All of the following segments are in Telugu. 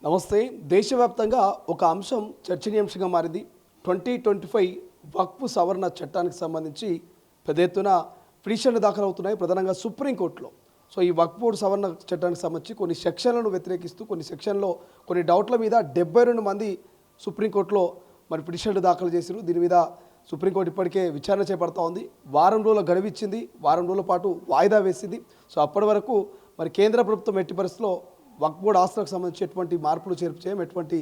నమస్తే. దేశవ్యాప్తంగా ఒక అంశం చర్చనీయాంశంగా మారింది. 2025 వక్ఫ్ సవరణ చట్టానికి సంబంధించి పెద్ద ఎత్తున పిటిషన్లు దాఖలవుతున్నాయి, ప్రధానంగా సుప్రీంకోర్టులో. సో ఈ వక్ఫ్ బోర్డు సవరణ చట్టానికి సంబంధించి కొన్ని సెక్షన్లను వ్యతిరేకిస్తూ కొన్ని సెక్షన్లో కొన్ని డౌట్ల మీద 72 మంది సుప్రీంకోర్టులో మరి పిటిషన్లు దాఖలు చేశారు. దీని మీద సుప్రీంకోర్టు ఇప్పటికే విచారణ చేపడతా ఉంది. వారం రోజుల గడువిచ్చింది, వారం రోజుల పాటు వాయిదా వేసింది. సో అప్పటి వరకు మరి కేంద్ర ప్రభుత్వం ఎట్టి పరిస్థితుల్లో వక్ఫ్ బోర్డు ఆస్తులకు సంబంధించి ఎటువంటి మార్పులు చేర్పు చేయం, ఎటువంటి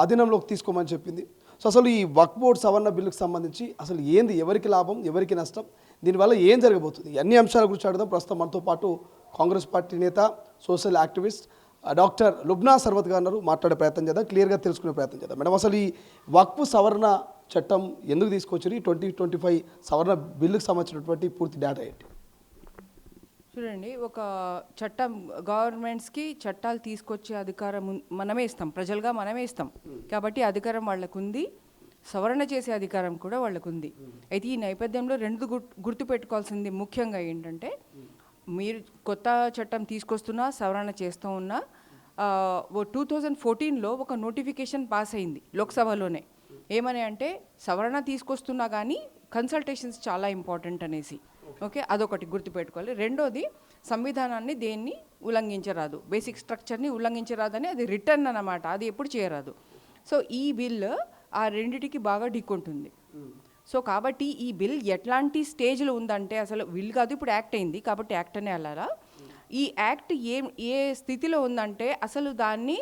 ఆధీనంలోకి తీసుకోమని చెప్పింది. సో అసలు ఈ వక్ఫ్ బోర్డు సవరణ బిల్లుకు సంబంధించి అసలు ఏంది, ఎవరికి లాభం, ఎవరికి నష్టం, దీనివల్ల ఏం జరగబోతుంది, అన్ని అంశాల గురించి అడుగుదాం. ప్రస్తుతం మనతో పాటు కాంగ్రెస్ పార్టీ నేత, సోషల్ యాక్టివిస్ట్ డాక్టర్ లుబ్నా సర్వత్ గారు ఉన్నారు. మాట్లాడే ప్రయత్నం చేద్దాం, క్లియర్గా తెలుసుకునే ప్రయత్నం చేద్దాం. మేడం, అసలు ఈ వక్ఫ్ సవరణ చట్టం ఎందుకు తీసుకొచ్చారు? ఈ 2025 సవరణ బిల్లుకు సంబంధించినటువంటి పూర్తి డేటా ఏంటి? చూడండి, ఒక చట్టం గవర్నమెంట్స్కి చట్టాలు తీసుకొచ్చే అధికారం మనమే ఇస్తాం, ప్రజలుగా మనమే ఇస్తాం. కాబట్టి అధికారం వాళ్ళకు ఉంది, సవరణ చేసే అధికారం కూడా వాళ్ళకు ఉంది. అయితే ఈ నేపథ్యంలో రెండు గుర్తుపెట్టుకోవాల్సింది ముఖ్యంగా ఏంటంటే, మీరు కొత్త చట్టం తీసుకొస్తున్నా, సవరణ చేస్తూ ఉన్నా, 2014లో ఒక నోటిఫికేషన్ పాస్ అయింది లోక్సభలోనే. ఏమని అంటే, సవరణ తీసుకొస్తున్నా కానీ కన్సల్టేషన్స్ చాలా ఇంపార్టెంట్ అనేసి. ఓకే, అదొకటి గుర్తుపెట్టుకోవాలి. రెండోది, సంవిధానాన్ని దేన్ని ఉల్లంఘించరాదు, బేసిక్ స్ట్రక్చర్ని ఉల్లంఘించరాదని అది రిటర్న్ అన్నమాట, అది ఎప్పుడు చేయరాదు. సో ఈ బిల్ ఆ రెండిటికి బాగా ఢీకొంటుంది. సో కాబట్టి ఈ బిల్ ఎట్లాంటి స్టేజ్లో ఉందంటే, అసలు బిల్ కాదు, ఇప్పుడు యాక్ట్ అయింది కాబట్టి యాక్ట్ అనే వెళ్ళాలా. ఈ యాక్ట్ ఏ స్థితిలో ఉందంటే, అసలు దాన్ని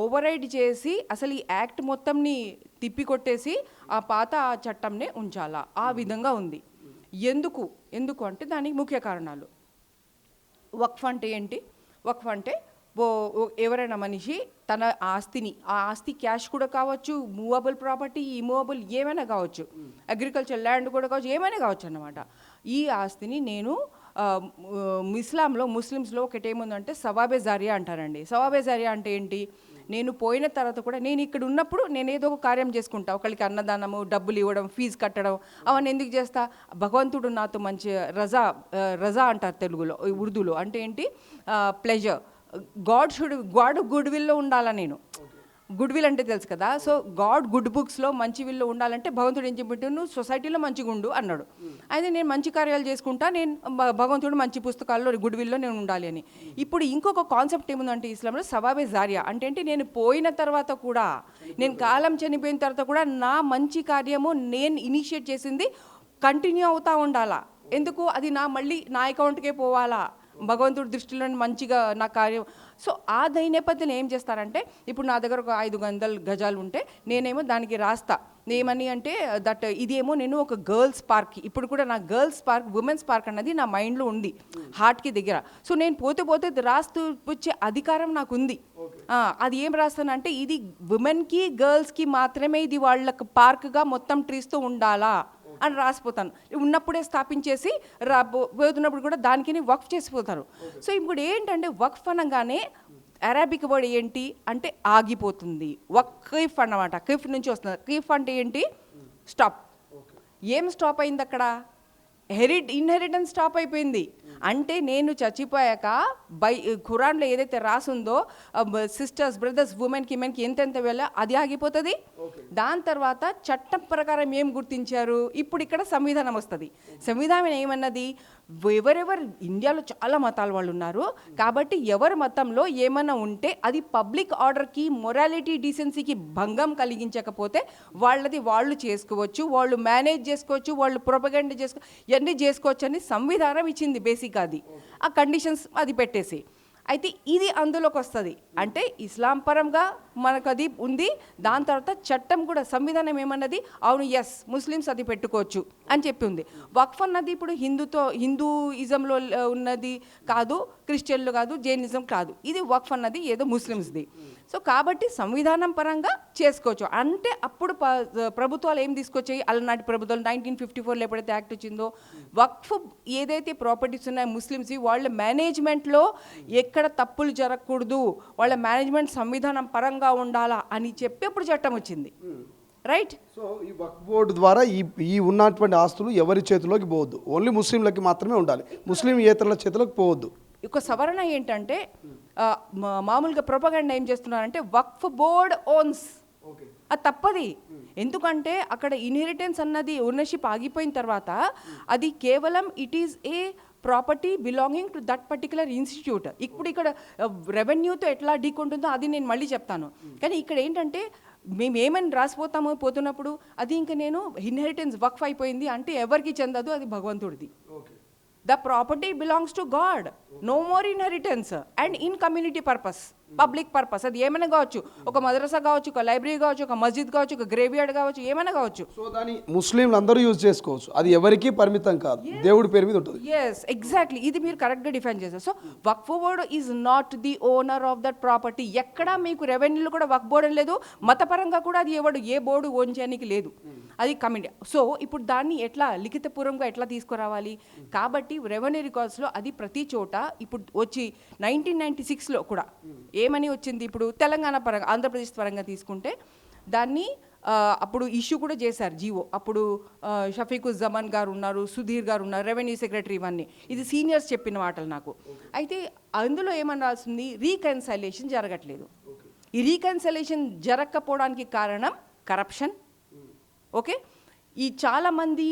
ఓవర్రైడ్ చేసి అసలు ఈ యాక్ట్ మొత్తంని తిప్పికొట్టేసి ఆ పాత చట్టంనే ఉంచాలా, ఆ విధంగా ఉంది. ఎందుకు అంటే దానికి ముఖ్య కారణాలు. వక్ఫ్ అంటే ఏంటి? వక్ఫ్ అంటే ఎవరైనా మనిషి తన ఆస్తిని, ఆ ఆస్తి క్యాష్ కూడా కావచ్చు, మూవబుల్ ప్రాపర్టీ, ఇమూవబుల్ ఏమైనా కావచ్చు, అగ్రికల్చర్ ల్యాండ్ కూడా కావచ్చు, ఏమైనా కావచ్చు అన్నమాట. ఈ ఆస్తిని నేను ముస్లిమ్స్లో ఒకటి ఏముందంటే సవాబే జారియా అంటారండి. సవాబే జారియా అంటే ఏంటి? నేను పోయిన తర్వాత కూడా నేను ఇక్కడ ఉన్నప్పుడు నేను ఏదో ఒక కార్యం చేసుకుంటా, ఒకరికి అన్నదానము, డబ్బులు ఇవ్వడం, ఫీజు కట్టడం, అవన్నీ ఎందుకు చేస్తా? భగవంతుడు నాతో మంచి రజా అంటారు తెలుగులో, ఉర్దూలో అంటే ఏంటి? ప్లెజర్. గాడ్ గుడ్ విల్లో ఉండాలా నేను. గుడ్ విల్ అంటే తెలుసు కదా. సో గాడ్ గుడ్ బుక్స్లో మంచి విల్లో ఉండాలంటే భగవంతుడు ఏం చెప్పిట్టు, నువ్వు సొసైటీలో మంచిగా ఉండు అన్నాడు. అయితే నేను మంచి కార్యాలు చేసుకుంటా, నేను భగవంతుడు మంచి పుస్తకాల్లో గుడ్ విల్లో నేను ఉండాలి అని. ఇప్పుడు ఇంకొక కాన్సెప్ట్ ఏముందంటే ఇస్లాంలో సవాబే జారియా అంటే ఏంటి? నేను పోయిన తర్వాత కూడా, నేను కాలం చనిపోయిన తర్వాత కూడా నా మంచి కార్యము నేను ఇనిషియేట్ చేసింది కంటిన్యూ అవుతూ ఉండాలా. ఎందుకు? అది మళ్ళీ నా అకౌంట్కే పోవాలా, భగవంతుడి దృష్టిలో మంచిగా నా కార్యం. సో ఆ నేపథ్యంలో ఏం చేస్తారంటే, ఇప్పుడు నా దగ్గర ఒక 500 గజాలు ఉంటే నేనేమో దానికి రాస్తా ఏమని అంటే, ఇదేమో నేను ఒక గర్ల్స్ పార్క్, ఇప్పుడు కూడా నా గర్ల్స్ పార్క్, ఉమెన్స్ పార్క్ అన్నది నా మైండ్లో ఉంది, హార్ట్కి దగ్గర. సో నేను పోతే రాస్తూ వచ్చే అధికారం నాకు ఉంది. అది ఏం రాస్తానంటే, ఇది ఉమెన్కి గర్ల్స్కి మాత్రమే, ఇది వాళ్ళకి పార్క్గా మొత్తం ట్రీస్తో ఉండాలా అని రాసిపోతాను. ఉన్నప్పుడే స్థాపించేసి పోతున్నప్పుడు కూడా దానికి వక్ఫ్ చేసిపోతారు. సో ఇప్పుడు ఏంటంటే, వక్ఫ్ అనగానే అరబిక్ వర్డ్ ఏంటి అంటే ఆగిపోతుంది. వక్ఫ్ అన్నమాట, కిఫ్ నుంచి వస్తుంది. కిఫ్ అంటే ఏంటి? స్టాప్. ఏం స్టాప్ అయింది అక్కడ? ఇన్హెరిటెన్స్ స్టాప్ అయిపోయింది. అంటే నేను చచ్చిపోయాక ఖురాన్లో ఏదైతే రాసుందో సిస్టర్స్, బ్రదర్స్, ఉమెన్కి, మెన్కి ఎంతెంత వెళ్ళా అది ఆగిపోతుంది. దాని తర్వాత చట్టం ప్రకారం ఏం గుర్తించారు? ఇప్పుడు ఇక్కడ సంవిధానం వస్తుంది. సంవిధానం ఏమన్నది? ఎవరెవరు ఇండియాలో చాలా మతాల వాళ్ళు ఉన్నారు కాబట్టి ఎవరి మతంలో ఏమైనా ఉంటే అది పబ్లిక్ ఆర్డర్కి, మొరాలిటీ, డీసెన్సీకి భంగం కలిగించకపోతే వాళ్ళది వాళ్ళు చేసుకోవచ్చు, వాళ్ళు మేనేజ్ చేసుకోవచ్చు, వాళ్ళు ప్రొపగండా ఇవన్నీ చేసుకోవచ్చు అని సంవిధానం ఇచ్చింది. బేసిక్ అది ఆ కండిషన్స్ అది పెట్టేసి, అయితే ఇది అందులోకి వస్తుంది. అంటే ఇస్లాం పరంగా మనకు అది ఉంది. దాని తర్వాత చట్టం కూడా, సంవిధానం ఏమన్నది? అవును, ఎస్, ముస్లిమ్స్ అది పెట్టుకోవచ్చు అని చెప్పి ఉంది. వక్ఫ్ అన్నది ఇప్పుడు హిందూయిజంలో ఉన్నది కాదు, క్రిస్టియన్లు కాదు, జైనిజం కాదు, ఇది వక్ఫ్ అన్నది ఏదో ముస్లిమ్స్ది. సో కాబట్టి సంవిధానం పరంగా చేసుకోవచ్చు. అంటే అప్పుడు ప్రభుత్వాలు ఏం తీసుకొచ్చాయి? అలనాటి ప్రభుత్వాలు 1954లో ఎప్పుడైతే యాక్ట్ వచ్చిందో, వక్ఫ్ ఏదైతే ప్రాపర్టీస్ ఉన్నాయో ముస్లిమ్స్, వాళ్ళ మేనేజ్మెంట్లో ఎక్కడ తప్పులు జరగకూడదు, వాళ్ళ మేనేజ్మెంట్ సంవిధానం పరంగా ఉండాలా అని చెప్పి అప్పుడు చట్టం వచ్చింది. రైట్. సో ఈ వక్ఫ్ బోర్డు ద్వారా ఈ ఉన్నటువంటి ఆస్తులు ఎవరి చేతిలోకి పోవద్దు, ఓన్లీ ముస్లింలకి మాత్రమే ఉండాలి, ముస్లిం ఏతరుల చేతిలోకి పోవద్దు. ఒక సవరణ ఏంటంటే మామూలుగా ప్రొపగండా ఏం చేస్తున్నారంటే వక్ఫ్ బోర్డ్ ఓన్స్, అది తప్పది. ఎందుకంటే అక్కడ ఇన్హెరిటెన్స్ అన్నది ఓనర్షిప్ ఆగిపోయిన తర్వాత అది కేవలం it is a property belonging to that particular institute. ఇప్పుడు ఇక్కడ రెవెన్యూతో ఎట్లా ఢీకొంటుందో అది నేను మళ్ళీ చెప్తాను. కానీ ఇక్కడ ఏంటంటే మేము ఏమని రాసిపోతాము పోతున్నప్పుడు అది ఇంకా నేను ఇన్హెరిటెన్స్ వక్ఫ్ అయిపోయింది అంటే ఎవరికి చెందదు, అది భగవంతుడిది. The property belongs to God. No more inheritance. And in community purpose, public purpose. అది ఏమైనా కావచ్చు, ఒక మద్రసా కావచ్చు, ఒక లైబ్రరీ కావచ్చు, ఒక మస్జిద్ కావచ్చు, ఒక గ్రేవ్యార్డ్ కావచ్చు, ఏమైనా కావచ్చు. సో దాన్ని ముస్లింలు అందరూ యూజ్ చేసుకోవచ్చు, అది ఎవరికి పరిమితం కాదు, దేవుడి పేరు మీద ఉంటుంది. ఎస్, ఎగ్జాక్ట్లీ, ఇది మీరు కరెక్ట్గా డిఫైన్ చేశారు. So Waqf board is not the owner of that property. ఎక్కడా మీకు రెవెన్యూలో కూడా వక్ఫ్ బోర్డు లేదు, మతపరంగా కూడా అది ఏ బోర్డు ఓన్ చేయడానికి లేదు, అది కమిటీ. సో ఇప్పుడు దాన్ని ఎట్లా లిఖితపూర్వకంగా ఎట్లా తీసుకురావాలి కాబట్టి రెవెన్యూ రికార్డ్స్లో అది ప్రతి చోట ఇప్పుడు వచ్చి 1996లో కూడా ఏమని వచ్చింది, ఇప్పుడు తెలంగాణ పరంగా ఆంధ్రప్రదేశ్ పరంగా తీసుకుంటే దాన్ని అప్పుడు ఇష్యూ కూడా చేశారు జీవో. అప్పుడు షఫీకుజ్జమాన్ గారు ఉన్నారు, సుధీర్ గారు ఉన్నారు, రెవెన్యూ సెక్రటరీ, ఇవన్నీ ఇది సీనియర్స్ చెప్పిన మాటలు నాకు. అయితే అందులో ఏమని రాసింది, రీకన్సైలేషన్ జరగట్లేదు. ఈ రీకన్సైలేషన్ జరగకపోవడానికి కారణం కరప్షన్. ఓకే, ఈ చాలామంది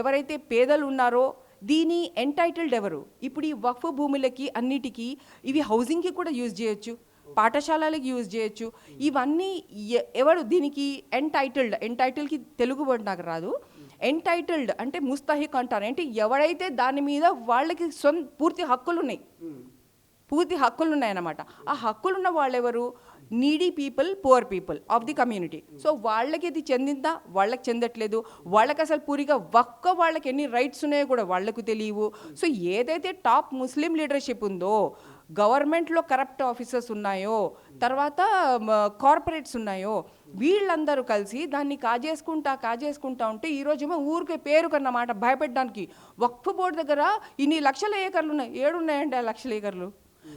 ఎవరైతే పేదలు ఉన్నారో దీని ఎంటైటిల్డ్ ఎవరు, ఇప్పుడు ఈ వక్ఫ్ భూములకి అన్నిటికీ ఇవి హౌసింగ్కి కూడా యూజ్ చేయొచ్చు, పాఠశాలలకి యూజ్ చేయొచ్చు. ఇవన్నీ ఎవరు దీనికి ఎంటైటిల్కి తెలుగు వర్డ్ నాకు రాదు. ఎంటైటిల్డ్ అంటే ముస్తహిక్ అంటారు, అంటే ఎవరైతే దాని మీద వాళ్ళకి పూర్తి హక్కులు ఉన్నాయన్నమాట. ఆ హక్కులున్న వాళ్ళెవరు, needy people, poor people of the community. So వాళ్ళకి ఇది చెందిందా, వాళ్ళకి చెందట్లేదు. వాళ్ళకి అసలు పూరిగా వాళ్ళకి ఎన్ని రైట్స్ ఉన్నాయో కూడా వాళ్ళకు తెలియవు. సో ఏదైతే టాప్ ముస్లిం లీడర్షిప్ ఉందో, గవర్నమెంట్లో కరప్ట్ ఆఫీసర్స్ ఉన్నాయో, తర్వాత కార్పొరేట్స్ ఉన్నాయో, వీళ్ళందరూ కలిసి దాన్ని కాజేసుకుంటా ఉంటే ఈరోజేమో ఊరికే పేరుకన్నమాట భయపెట్టడానికి వక్ఫ్ బోర్డు దగ్గర ఇన్ని లక్షల ఏకర్లు ఉన్నాయి. ఏడున్నాయండి ఆ లక్షల ఏకర్లు?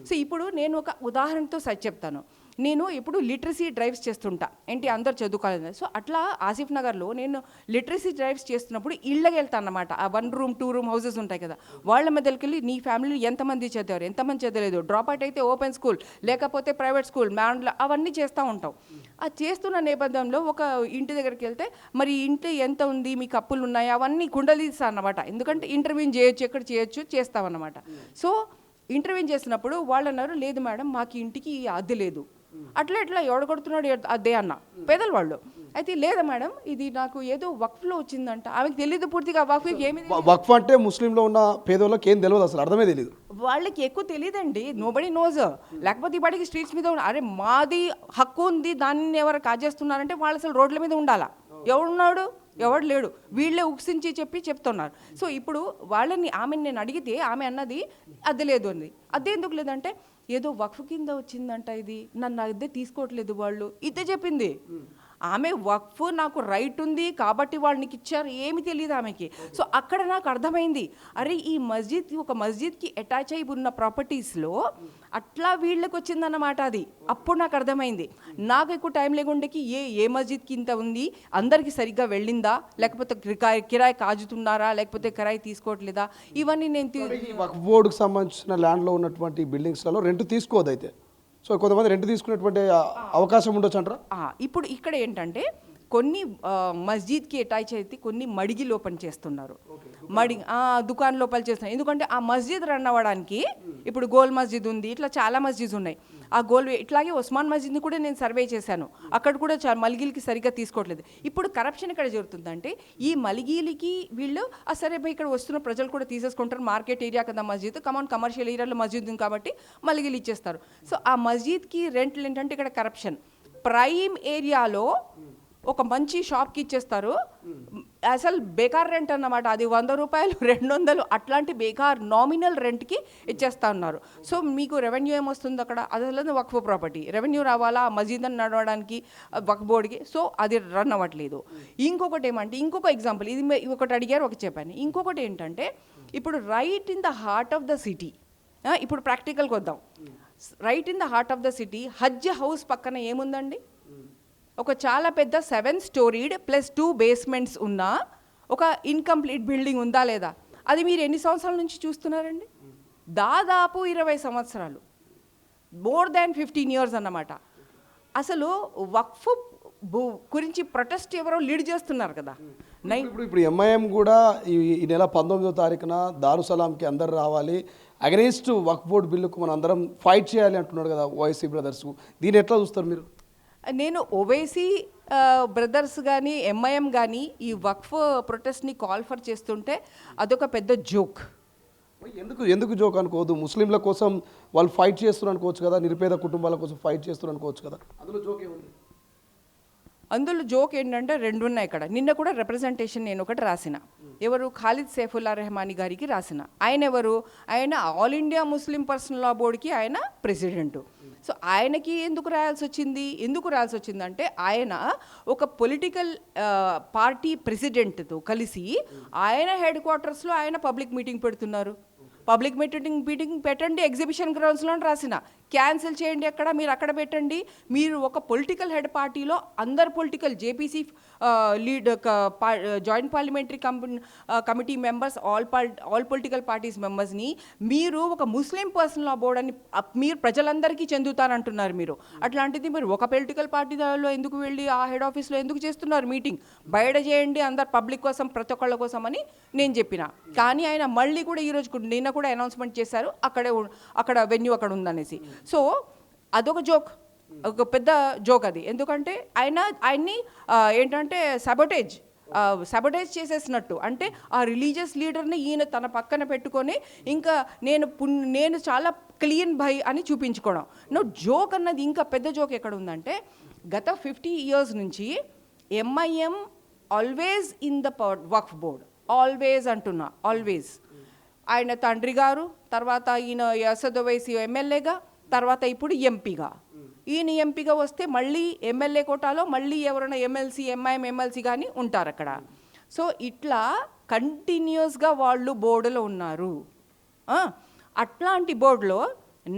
సో ఇప్పుడు నేను ఒక ఉదాహరణతో చెప్తాను. నేను ఇప్పుడు లిటరసీ డ్రైవ్స్ చేస్తుంటా, ఏంటి అందరు చదువుకోవాలి. సో అట్లా ఆసిఫ్ నగర్లో నేను లిటరసీ డ్రైవ్స్ చేస్తున్నప్పుడు ఇళ్ళకి వెళ్తాను అన్నమాట. ఆ 1 రూమ్ 2 రూమ్ హౌసెస్ ఉంటాయి కదా, వాళ్ళ మధ్యకి వెళ్ళి నీ ఫ్యామిలీలో ఎంతమంది చదివారు, ఎంతమంది చదవలేదు, డ్రాప్ అవుట్ అయితే ఓపెన్ స్కూల్ లేకపోతే ప్రైవేట్ స్కూల్ మ్యాన్లో, అవన్నీ చేస్తూ ఉంటాం. అది చేస్తున్న నేపథ్యంలో ఒక ఇంటి దగ్గరికి వెళ్తే మరి ఇంటి ఎంత ఉంది, మీకు అప్పులు ఉన్నాయి, అవన్నీ కుండలీస్తా అన్నమాట. ఎందుకంటే ఇంటర్వ్యూ చేయొచ్చు, ఎక్కడ చేయొచ్చు, చేస్తామన్నమాట. సో ఇంటర్వ్యూ చేసినప్పుడు వాళ్ళు అన్నారు, లేదు మేడం మాకు ఇంటికి అద్దె లేదు. అట్లా ఎవడు కొడుతున్నాడు అదే అన్న పేదలు వాళ్ళు. అయితే లేదా మేడం ఇది నాకు ఏదో వక్ఫ్లో వచ్చిందంట, ఆమెకు తెలియదు పూర్తిగా వక్ఫ్ ఏమి. వక్ఫ్ అంటే ముస్లింలో ఉన్న పేదోళ్ళకి ఏం తెలియదు, అసలు అర్థమే తెలియదు, వాళ్ళకి ఎక్కువ తెలియదండి. Nobody nose. లేకపోతే ఇప్పటికి స్ట్రీట్స్ మీద అరే మాది హక్కు ఉంది దాన్ని ఎవరు కాజేస్తున్నారంటే వాళ్ళు అసలు రోడ్ల మీద ఉండాలా, ఎవడున్నాడు, ఎవడు లేడు, వీళ్ళే ఉక్సించి చెప్తున్నారు. సో ఇప్పుడు ఆమెను నేను అడిగితే ఆమె అన్నది అద్దె లేదు అంది. అద్దె ఎందుకు లేదంటే ఏదో వక్ఫ్ కింద వచ్చిందంట, ఇది నన్ను అద్దె తీసుకోవట్లేదు వాళ్ళు, ఇదే చెప్పింది ఆమె. వక్ఫ్ నాకు రైట్ ఉంది కాబట్టి వాళ్ళు నీకు ఇచ్చారు, ఏమి తెలియదు ఆమెకి. సో అక్కడ నాకు అర్థమైంది, అరే ఈ ఒక మస్జిద్కి అటాచ్ అయి ఉన్న ప్రాపర్టీస్లో అట్లా వీళ్ళకి వచ్చిందన్నమాట. అది అప్పుడు నాకు అర్థమైంది. నాకు ఎక్కువ టైం లేకుండేకి ఏ మస్జిద్కి ఇంత ఉంది, అందరికీ సరిగ్గా వెళ్ళిందా, లేకపోతే కిరాయి కాజుతున్నారా, లేకపోతే కిరాయి తీసుకోవట్లేదా, ఇవన్నీ నేను వక్ఫ్ బోర్డుకు సంబంధించిన ల్యాండ్లో ఉన్నటువంటి బిల్డింగ్స్లలో రెంట్ తీసుకోవద్దు. అయితే సో కొంతమంది రెంట్ తీసుకునేటువంటి అవకాశం ఉండొచ్చు అంటారా? ఇప్పుడు ఇక్కడ ఏంటంటే కొన్ని మస్జిద్కి అటాచ్ అయితే కొన్ని మడిగిలో పని చేస్తున్నారు, దుకాణం లోపల చేస్తున్నారు. ఎందుకంటే ఆ మస్జిద్ రన్ అవ్వడానికి ఇప్పుడు గోల్ మస్జిద్ ఉంది, ఇట్లా చాలా మస్జిద్ ఉన్నాయి. ఆ ఇట్లాగే ఉస్మాన్ మస్జిద్ని కూడా నేను సర్వే చేశాను, అక్కడ కూడా మలిగీలకి సరిగ్గా తీసుకోవట్లేదు. ఇప్పుడు కరప్షన్ ఎక్కడ జరుగుతుందంటే ఈ మలిగీలకి వీళ్ళు సరే భయ్ ఇక్కడ వస్తున్న ప్రజలు కూడా తీసేసుకుంటారు, మార్కెట్ ఏరియా కదా మస్జిద్, కమర్షియల్ ఏరియాలో మస్జిద్ ఉంది కాబట్టి మలిగీలు ఇచ్చేస్తారు. సో ఆ మస్జిద్కి రెంట్లు ఏంటంటే ఇక్కడ కరప్షన్. ప్రైమ్ ఏరియాలో ఒక మంచి షాప్కి ఇచ్చేస్తారు, అసలు బేకార్ రెంట్ అన్నమాట. అది 100 రూపాయలు 200 అట్లాంటి బేకార్ నామినల్ రెంట్కి ఇచ్చేస్తా ఉన్నారు. సో మీకు రెవెన్యూ ఏమొస్తుంది అక్కడ, అసలు వక్ఫ్ ప్రాపర్టీ రెవెన్యూ రావాలా మస్జిద్ అని నడవడానికి వక్ఫ్ బోర్డుకి, సో అది రన్ అవ్వట్లేదు. ఇంకొకటి ఏమంటే ఇంకొక ఎగ్జాంపుల్, ఇది ఒకటి అడిగారు ఒకటి చెప్పాను. ఇంకొకటి ఏంటంటే ఇప్పుడు right in the heart of the city, ఇప్పుడు ప్రాక్టికల్కి వద్దాం. Right in the heart of the city Haj house పక్కన ఏముందండి, ఒక చాలా పెద్ద 7 స్టోరీడ్ ప్లస్ 2 బేస్మెంట్స్ ఉన్న ఒక ఇన్కంప్లీట్ బిల్డింగ్ ఉందా లేదా? అది మీరు ఎన్ని సంవత్సరాల నుంచి చూస్తున్నారండి? దాదాపు 20 సంవత్సరాలు, మోర్ దాన్ 15 ఇయర్స్ అన్నమాట. అసలు వక్ఫ్ గురించి ప్రొటెస్ట్ ఎవరో లీడ్ చేస్తున్నారు కదా. ఇప్పుడు ఎంఐఎం కూడా ఈ నెల 19వ తారీఖున దారుసలాంకి అందరు రావాలి, అగెనిస్ట్ వక్ఫ్ బోర్డు బిల్లుకు మనం అందరం ఫైట్ చేయాలి అంటున్నాడు కదా ఓవైసీ బ్రదర్స్. దీన్ని ఎట్లా చూస్తారు మీరు? నేను ఓవైసీ బ్రదర్స్ కానీ ఎంఐఎం కానీ ఈ వక్ఫ్ ప్రొటెస్ట్ని కాల్ ఫర్ చేస్తుంటే అదొక పెద్ద జోక్. ఎందుకు జోక్ అనుకోవద్దు? ముస్లింల కోసం వాళ్ళు ఫైట్ చేస్తున్నారు అనుకోవచ్చు కదా, నిరుపేద కుటుంబాల కోసం ఫైట్ చేస్తున్నారు అనుకోవచ్చు కదా, అందులో జోక్ ఏముంది? అందులో జోక్ ఏంటంటే రెండు ఉన్నాయి ఇక్కడ. నిన్న కూడా రిప్రజెంటేషన్ నేను ఒకటి రాసిన, ఎవరు ఖాలిద్ సైఫుల్లా రెహమానీ గారికి రాసిన. ఆయన ఎవరు? ఆయన ఆల్ ఇండియా ముస్లిం పర్సనల్ లా బోర్డుకి ఆయన ప్రెసిడెంటు. సో ఆయనకి ఎందుకు రాయాల్సి వచ్చిందంటే ఆయన ఒక పొలిటికల్ పార్టీ ప్రెసిడెంట్తో కలిసి ఆయన హెడ్ క్వార్టర్స్లో ఆయన పబ్లిక్ మీటింగ్ పెడుతున్నారు. పబ్లిక్ మీటింగ్ పెట్టండి, ఎగ్జిబిషన్ గ్రౌండ్స్లో రాసిన, క్యాన్సిల్ చేయండి, అక్కడ మీరు అక్కడ పెట్టండి. మీరు ఒక పొలిటికల్ హెడ్ పార్టీలో అందరు political JPC lead joint parliamentary committee members, all political parties మెంబర్స్ని మీరు ఒక ముస్లిం పర్సనల్ లా బోర్డ్ అని మీరు ప్రజలందరికీ చెందుతారంటున్నారు. మీరు అట్లాంటిది మీరు ఒక పొలిటికల్ పార్టీలో ఎందుకు వెళ్ళి ఆ హెడ్ ఆఫీస్లో ఎందుకు చేస్తున్నారు మీటింగ్? బయట చేయండి, అందరు పబ్లిక్ కోసం, ప్రతి ఒక్కళ్ళ కోసం అని నేను చెప్పిన. కానీ ఆయన మళ్ళీ కూడా ఈరోజు నిన్న కూడా అనౌన్స్మెంట్ చేశారు అక్కడ వెన్యూ అక్కడ ఉందనేసి. సో అదొక జోక్, ఒక పెద్ద జోక్ అది. ఎందుకంటే ఆయన్ని ఏంటంటే సబోటేజ్ చేసేసినట్టు. అంటే ఆ రిలీజియస్ లీడర్ని ఈయన తన పక్కన పెట్టుకొని ఇంకా నేను చాలా క్లీన్ భై అని చూపించుకోవడం. జోక్ అన్నది ఇంకా పెద్ద జోక్ ఎక్కడ ఉందంటే, గత 50 years నుంచి MIM always in the Waqf board, always అంటున్నా, ఆల్వేస్. ఆయన తండ్రి గారు, తర్వాత ఈయన అసద్ ఓవైసీ ఎమ్మెల్యేగా, తర్వాత ఇప్పుడు ఎంపీగా. ఈయన ఎంపీగా వస్తే మళ్ళీ ఎమ్మెల్యే కోటాలో మళ్ళీ ఎవరైనా ఎంఐఎం ఎమ్మెల్సీ కానీ ఉంటారు అక్కడ. సో ఇట్లా కంటిన్యూస్గా వాళ్ళు బోర్డులో ఉన్నారు. అట్లాంటి బోర్డులో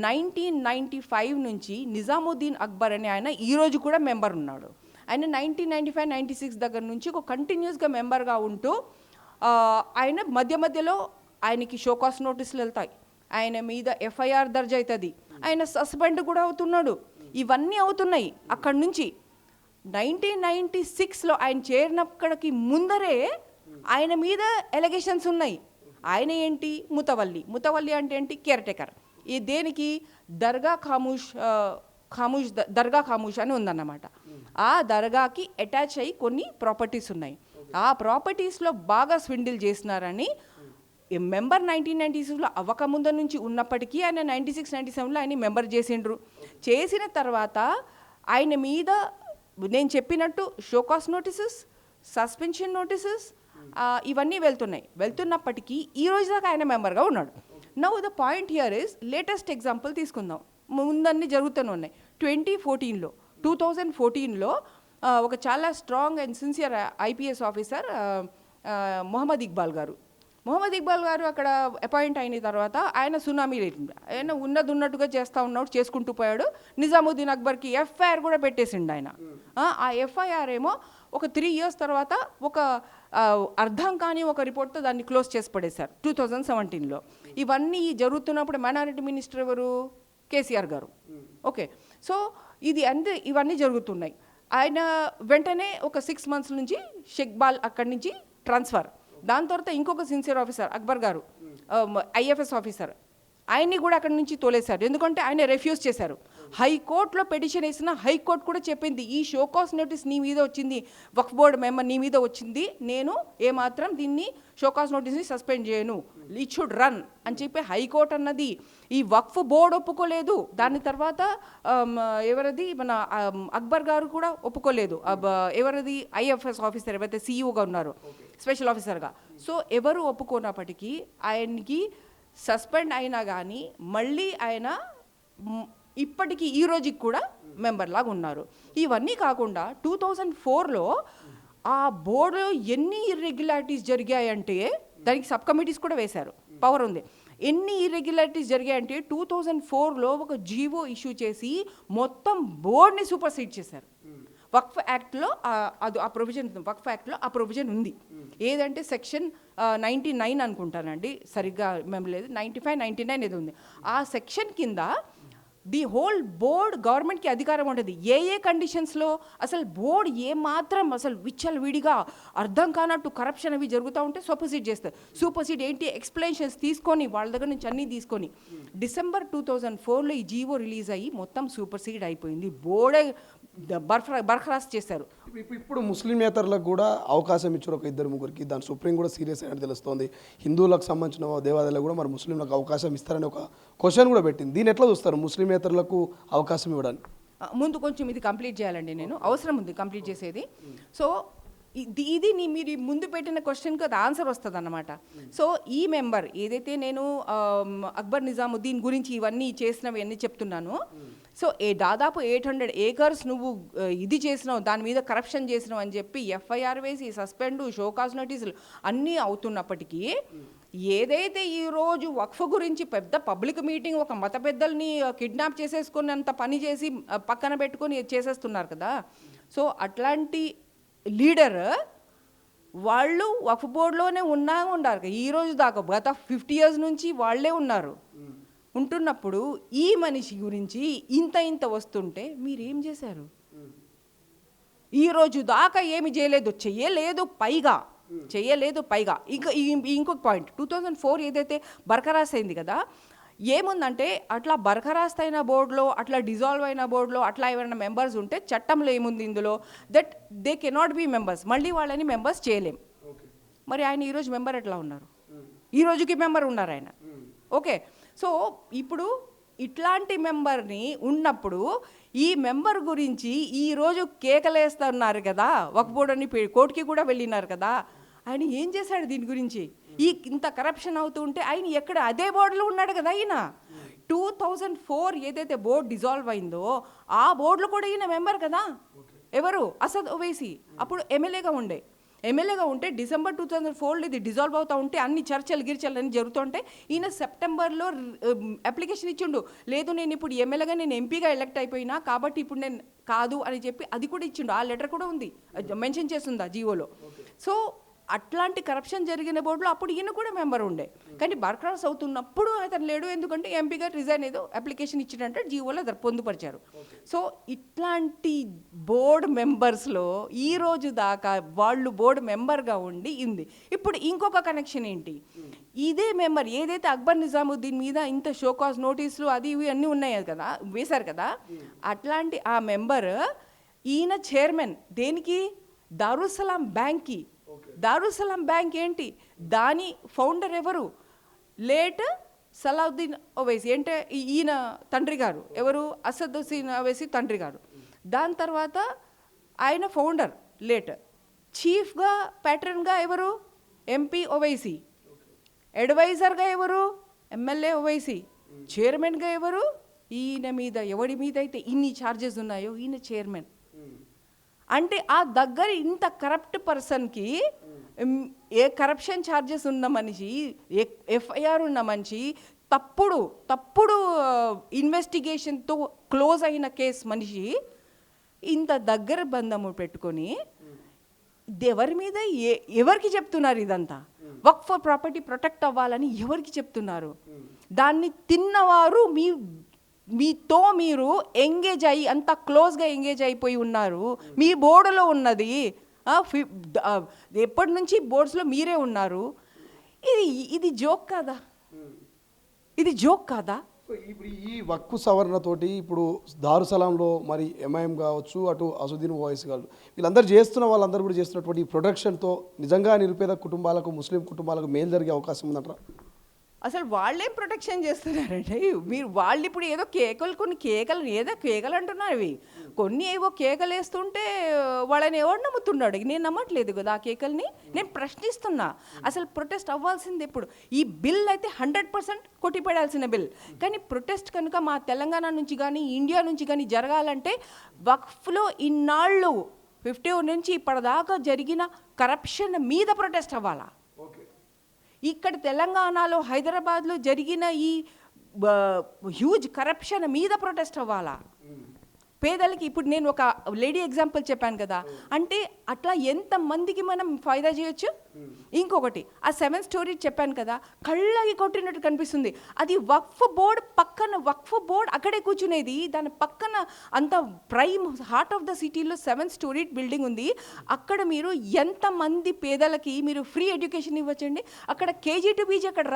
1995 నుంచి నిజాముద్దీన్ అక్బర్ అనే ఆయన ఈరోజు కూడా మెంబర్ ఉన్నాడు. ఆయన 1995-96 దగ్గర నుంచి ఒక కంటిన్యూస్గా మెంబర్గా ఉంటూ ఆయన మధ్యలో ఆయనకి షోకాస్ నోటీసులు వెళ్తాయి, ఆయన మీద ఎఫ్ఐఆర్ దర్జ్ అవుతుంది, ఆయన సస్పెండ్ కూడా అవుతున్నాడు. ఇవన్నీ అవుతున్నాయి. అక్కడి నుంచి 1996లో ఆయన చేరినక్కడికి ముందరే ఆయన మీద ఎలిగేషన్స్ ఉన్నాయి. ఆయన ఏంటి? ముతవల్లి అంటే ఏంటి? Care taker. ఈ దేనికి? దర్గా ఖామూష్ అని ఉందన్నమాట. ఆ దర్గాకి అటాచ్ అయ్యి కొన్ని ప్రాపర్టీస్ ఉన్నాయి. ఆ ప్రాపర్టీస్లో బాగా స్విండిల్ చేసినారని మెంబర్ 1996లో అవ్వకముందు నుంచి ఉన్నప్పటికీ ఆయన 96-97లో ఆయన మెంబర్ చేసిన తర్వాత ఆయన మీద నేను చెప్పినట్టు షోకాస్ నోటీసెస్, సస్పెన్షన్ నోటీసెస్ ఇవన్నీ వెళ్తున్నప్పటికీ ఈ రోజు దాకా ఆయన మెంబర్గా ఉన్నాడు. Now the point here is, latest example తీసుకుందాం, ముందన్నీ జరుగుతూనే ఉన్నాయి. 2014లో ఒక చాలా strong and sincere IPS officer Mohammed Iqbal garu అక్కడ అపాయింట్ అయిన తర్వాత ఆయన సునామీ రేటింగ్, ఆయన ఉన్నట్టుగా చేసుకుంటూ పోయాడు. నిజాముద్దీన్ అక్బర్కి ఎఫ్ఐఆర్ కూడా పెట్టేసిండు ఆయన. ఆ ఎఫ్ఐఆర్ ఏమో ఒక 3 years తర్వాత ఒక అర్థం కాని ఒక రిపోర్ట్తో దాన్ని క్లోజ్ చేసి పడేశారు 2017లో. ఇవన్నీ జరుగుతున్నప్పుడు మైనారిటీ మినిస్టర్ ఎవరు? కేసీఆర్ గారు. ఓకే, సో ఇవన్నీ జరుగుతున్నాయి. ఆయన వెంటనే ఒక 6 months నుంచి షెక్బాల్ అక్కడి నుంచి ట్రాన్స్ఫర్. దాని తర్వాత ఇంకొక సిన్సియర్ ఆఫీసర్ అక్బర్ గారు, ఐఎఫ్ఎస్ ఆఫీసర్, ఆయన్ని కూడా అక్కడి నుంచి తోలేశారు. ఎందుకంటే ఆయన రిఫ్యూజ్ చేశారు. హైకోర్టులో పిటిషన్ వేసిన హైకోర్టు కూడా చెప్పింది, ఈ షోకాస్ నోటీస్ నీ మీద వచ్చింది, వక్ఫ్ బోర్డ్ మెంబర్ నీ మీద వచ్చింది, నేను ఏమాత్రం దీన్ని షోకాస్ నోటీస్ని సస్పెండ్ చేయను, ఇట్ షుడ్ రన్ అని చెప్పి హైకోర్టు అన్నది. ఈ వక్ఫ్ బోర్డు ఒప్పుకోలేదు. దాని తర్వాత ఎవరిది మన అక్బర్ గారు కూడా ఒప్పుకోలేదు. ఎవరిది? ఐఎఫ్ఎస్ ఆఫీసర్ ఎవరైతే సీఈఓగా ఉన్నారో, స్పెషల్ ఆఫీసర్గా. సో ఎవరు ఒప్పుకోనప్పటికీ ఆయనకి సస్పెండ్ అయినా కానీ మళ్ళీ ఆయన ఇప్పటికీ ఈ రోజుకి కూడా మెంబర్ లాగా ఉన్నారు. ఇవన్నీ కాకుండా 2004లో ఆ బోర్డులో ఎన్ని ఇర్రెగ్యులారిటీస్ జరిగాయంటే దానికి సబ్ కమిటీస్ కూడా వేశారు, పవర్ ఉంది. ఎన్ని ఇర్రెగ్యులారిటీస్ జరిగాయంటే 2004లో ఒక జీవో ఇష్యూ చేసి మొత్తం బోర్డ్ని సూపర్సీడ్ చేశారు. వక్ఫ్ యాక్ట్లో అది ఆ ప్రొవిజన్ వక్ఫ్ యాక్ట్లో ఆ ప్రొవిజన్ ఉంది. ఏదంటే సెక్షన్ 99 అనుకుంటానండి, సరిగ్గా మేము లేదు, 95, 99 ఏదో ఉంది. ఆ సెక్షన్ కింద ది హోల్ బోర్డ్ గవర్నమెంట్కి అధికారం ఉంటుంది. ఏ కండిషన్స్లో అసలు బోర్డ్ ఏమాత్రం అసలు విచ్చలవిడిగా అర్థం కానట్టు కరప్షన్ అవి జరుగుతూ ఉంటే సూపర్సీడ్ చేస్తారు. సూపర్సీడ్ ఏంటి, ఎక్స్ప్లెనేషన్స్ తీసుకొని వాళ్ళ దగ్గర నుంచి అన్నీ తీసుకొని December 2004లో ఈ జీవో రిలీజ్ అయ్యి మొత్తం సూపర్సీడ్ అయిపోయింది. బోర్డే బర్ఖరాస్తు చేశారు. ఇప్పుడు ముస్లిమేతరులకు కూడా అవకాశం ఇచ్చారు, ఒక 2-3కి. దాని సుప్రీం కూడా సీరియస్ అయినట్టు తెలుస్తోంది. హిందువులకు సంబంధించిన దేవాలయాలకు కూడా మరి ముస్లింలకు అవకాశం ఇస్తారని ఒక క్వశ్చన్ కూడా పెట్టింది. దీన్ని ఎట్లా చూస్తారు ముస్లిమేతరులకు అవకాశం ఇవ్వడానికి? ముందు కొంచెం ఇది కంప్లీట్ చేయాలండి, నేను అవసరం ఉంది కంప్లీట్ చేసేది. సో ఇది మీరు ముందు పెట్టిన క్వశ్చన్కి అది ఆన్సర్ వస్తుంది అన్నమాట. సో ఈ మెంబర్ ఏదైతే నేను అక్బర్ నిజాముద్దీన్ గురించి ఇవన్నీ చేసినవి అన్నీ చెప్తున్నాను. సో దాదాపు 800 acres నువ్వు ఇది చేసినావు, దాని మీద కరప్షన్ చేసినావు అని చెప్పి FIR వేసి సస్పెండ్, షోకాజ్ నోటీసులు అన్నీ అవుతున్నప్పటికీ ఏదైతే ఈరోజు వక్ఫ్ గురించి పెద్ద పబ్లిక్ మీటింగ్, ఒక మత పెద్దల్ని కిడ్నాప్ చేసేసుకున్నంత పని చేసి పక్కన పెట్టుకొని చేసేస్తున్నారు కదా. సో అట్లాంటి లీడర్ వాళ్ళు వక్ఫ్ బోర్డులోనే ఉన్నారు ఈ రోజు దాకా, గత 50 years నుంచి వాళ్ళే ఉన్నారు. ఉంటున్నప్పుడు ఈ మనిషి గురించి ఇంత వస్తుంటే మీరేం చేశారు? ఈ రోజు దాకా ఏమి చేయలేదు, చేయలేదు పైగా. ఇంకొక పాయింట్, 2004 ఏదైతే బర్ఖరాస్ అయింది కదా, ఏముందంటే అట్లా బర్ఖరాస్తు అయిన బోర్డులో, అట్లా డిజాల్వ్ అయిన బోర్డులో అట్లా ఎవరైనా మెంబర్స్ ఉంటే చట్టంలో ఏముంది ఇందులో, that they cannot be members, మళ్ళీ వాళ్ళని మెంబర్స్ చేయలేం. మరి ఆయన ఈరోజు మెంబర్ ఎట్లా ఉన్నారు? ఈ రోజుకి మెంబర్ ఉన్నారు ఆయన. ఓకే, సో ఇప్పుడు ఇట్లాంటి మెంబర్ని ఉన్నప్పుడు ఈ మెంబర్ గురించి ఈరోజు కేకలేస్తున్నారు కదా, వక్ఫ్ బోర్డు అని కోర్టుకి కూడా వెళ్ళినారు కదా, ఆయన ఏం చేశాడు దీని గురించి? ఇంత కరప్షన్ అవుతూ ఉంటే ఆయన ఎక్కడ అదే బోర్డులో ఉన్నాడు కదా. ఆయన 2004 ఏదైతే బోర్డు డిజాల్వ్ అయిందో ఆ బోర్డులో కూడా ఈయన మెంబర్ కదా. ఎవరు? అసద్ ఓవైసీ. అప్పుడు ఎమ్మెల్యేగా ఉంటే December 2004లో ఇది డిజాల్వ్ అవుతూ ఉంటే అన్ని చర్చలు అన్నీ జరుగుతుంటే ఈయన సెప్టెంబర్లో అప్లికేషన్ ఇచ్చిండు, లేదు నేను ఇప్పుడు ఎమ్మెల్యేగా నేను ఎంపీగా ఎలక్ట్ అయిపోయినా కాబట్టి ఇప్పుడు నేను కాదు అని చెప్పి అది కూడా ఇచ్చిండు. ఆ లెటర్ కూడా ఉంది, మెన్షన్ చేస్తుంది ఆ జీవోలో. సో అట్లాంటి కరప్షన్ జరిగిన బోర్డులో అప్పుడు ఈయన కూడా మెంబర్ ఉండే, కానీ బర్ఖరాస్ అవుతున్నప్పుడు అతను లేడు. ఎందుకంటే ఎంపీగా రిజైన్ ఏదో అప్లికేషన్ ఇచ్చినట్టు జీవోలో అతను పొందుపరిచారు. సో ఇట్లాంటి బోర్డు మెంబర్స్లో ఈ రోజు దాకా వాళ్ళు బోర్డు మెంబర్గా ఉండి ఉంది. ఇప్పుడు ఇంకొక కనెక్షన్ ఏంటి, ఇదే మెంబర్ ఏదైతే అక్బర్ నిజాముద్దీన్ మీద ఇంత షోకాజ్ నోటీసులు అది ఇవి అన్నీ ఉన్నాయి కదా, వేశారు కదా, అట్లాంటి ఆ మెంబర్ ఈయన చైర్మన్ దేనికి? దారుస్సలాం బ్యాంక్కి. దారుస్సలాం బ్యాంక్ ఏంటి, దాని ఫౌండర్ ఎవరు? లేట్ సలావుద్దీన్ ఓవైసీ, అంటే ఈయన తండ్రి గారు ఎవరు? అసదుద్దీన్ ఓవైసీ తండ్రి గారు. దాని తర్వాత ఆయన ఫౌండర్ లేట్, చీఫ్గా ప్యాట్రన్గా ఎవరు? ఎంపీ ఓవైసీ, అడ్వైజర్గా ఎవరు? ఎమ్మెల్యే ఓవైసీ, చైర్మన్గా ఎవరు? ఈయన మీద ఎవడి మీద అయితే ఇన్ని ఛార్జెస్ ఉన్నాయో ఈయన చైర్మన్. అంటే ఆ దగ్గర ఇంత కరప్ట్ పర్సన్కి ఏ కరప్షన్ ఛార్జెస్ ఉన్న మనిషి, FIR ఉన్న మనిషి, తప్పుడు ఇన్వెస్టిగేషన్తో క్లోజ్ అయిన కేసు మనిషి ఇంత దగ్గర బంధము పెట్టుకొని ఎవరి మీద ఎవరికి చెప్తున్నారు ఇదంతా? వక్ఫ్ ప్రాపర్టీ ప్రొటెక్ట్ అవ్వాలని ఎవరికి చెప్తున్నారు? దాన్ని తిన్నవారు మీతో మీరు ఎంగేజ్ అయ్యి అంత క్లోజ్గా ఎంగేజ్ అయిపోయి ఉన్నారు. మీ బోర్డులో ఉన్నది ఎప్పటి నుంచి బోర్డ్స్లో మీరే ఉన్నారు. ఇది జోక్ కాదా? ఇప్పుడు ఈ వక్ఫ్ సవరణతోటి ఇప్పుడు దారుసలాంలో మరి MIM కావచ్చు, అటు అసదుద్దీన్ ఓవైసీ కావచ్చు, వీళ్ళందరూ వాళ్ళందరూ కూడా చేస్తున్నటువంటి ఈ ప్రొటెక్షన్తో నిజంగా నిరుపేద కుటుంబాలకు, ముస్లిం కుటుంబాలకు మేలు జరిగే అవకాశం ఉందంటారా? అసలు వాళ్ళేం ప్రొటెక్షన్ చేస్తున్నారంటే, వాళ్ళు ఇప్పుడు ఏదో కొన్ని కేకలు అంటున్నారు. ఇవి కొన్ని ఏవో కేకలు వేస్తుంటే వాళ్ళని ఎవరు నమ్ముతున్నాడు? నేను నమ్మట్లేదు కదా ఆ కేకల్ని. నేను ప్రశ్నిస్తున్నా, అసలు ప్రొటెస్ట్ అవ్వాల్సింది ఎప్పుడు? ఈ బిల్ అయితే 100% కొట్టిపడాల్సిన బిల్. కానీ ప్రొటెస్ట్ కనుక మా తెలంగాణ నుంచి కానీ ఇండియా నుంచి కానీ జరగాలంటే వక్ఫ్లో ఇన్నాళ్ళు 50 నుంచి ఇప్పటిదాకా జరిగిన కరప్షన్ మీద ప్రొటెస్ట్ అవ్వాలా? ఇక్కడ తెలంగాణలో హైదరాబాద్లో జరిగిన ఈ హ్యూజ్ కరప్షన్ మీద ప్రొటెస్ట్ అవ్వాలా? పేదలకి ఇప్పుడు నేను ఒక లేడీ ఎగ్జాంపుల్ చెప్పాను కదా, అంటే అట్లా ఎంతమందికి మనం ఫైదా చేయొచ్చు. ఇంకొకటి ఆ 7 స్టోరీ చెప్పాను కదా, కళ్ళకి కొట్టినట్టు కనిపిస్తుంది. అది వక్ఫ్ బోర్డ్ పక్కన, వక్ఫ్ బోర్డ్ అక్కడే కూర్చునేది, దాని పక్కన అంత ప్రైమ్ హార్ట్ ఆఫ్ ద సిటీలో 7 స్టోరీ బిల్డింగ్ ఉంది. అక్కడ మీరు ఎంతమంది పేదలకి మీరు ఫ్రీ ఎడ్యుకేషన్ ఇవ్వచ్చండి. అక్కడ కేజీ టు పీజీ అక్కడ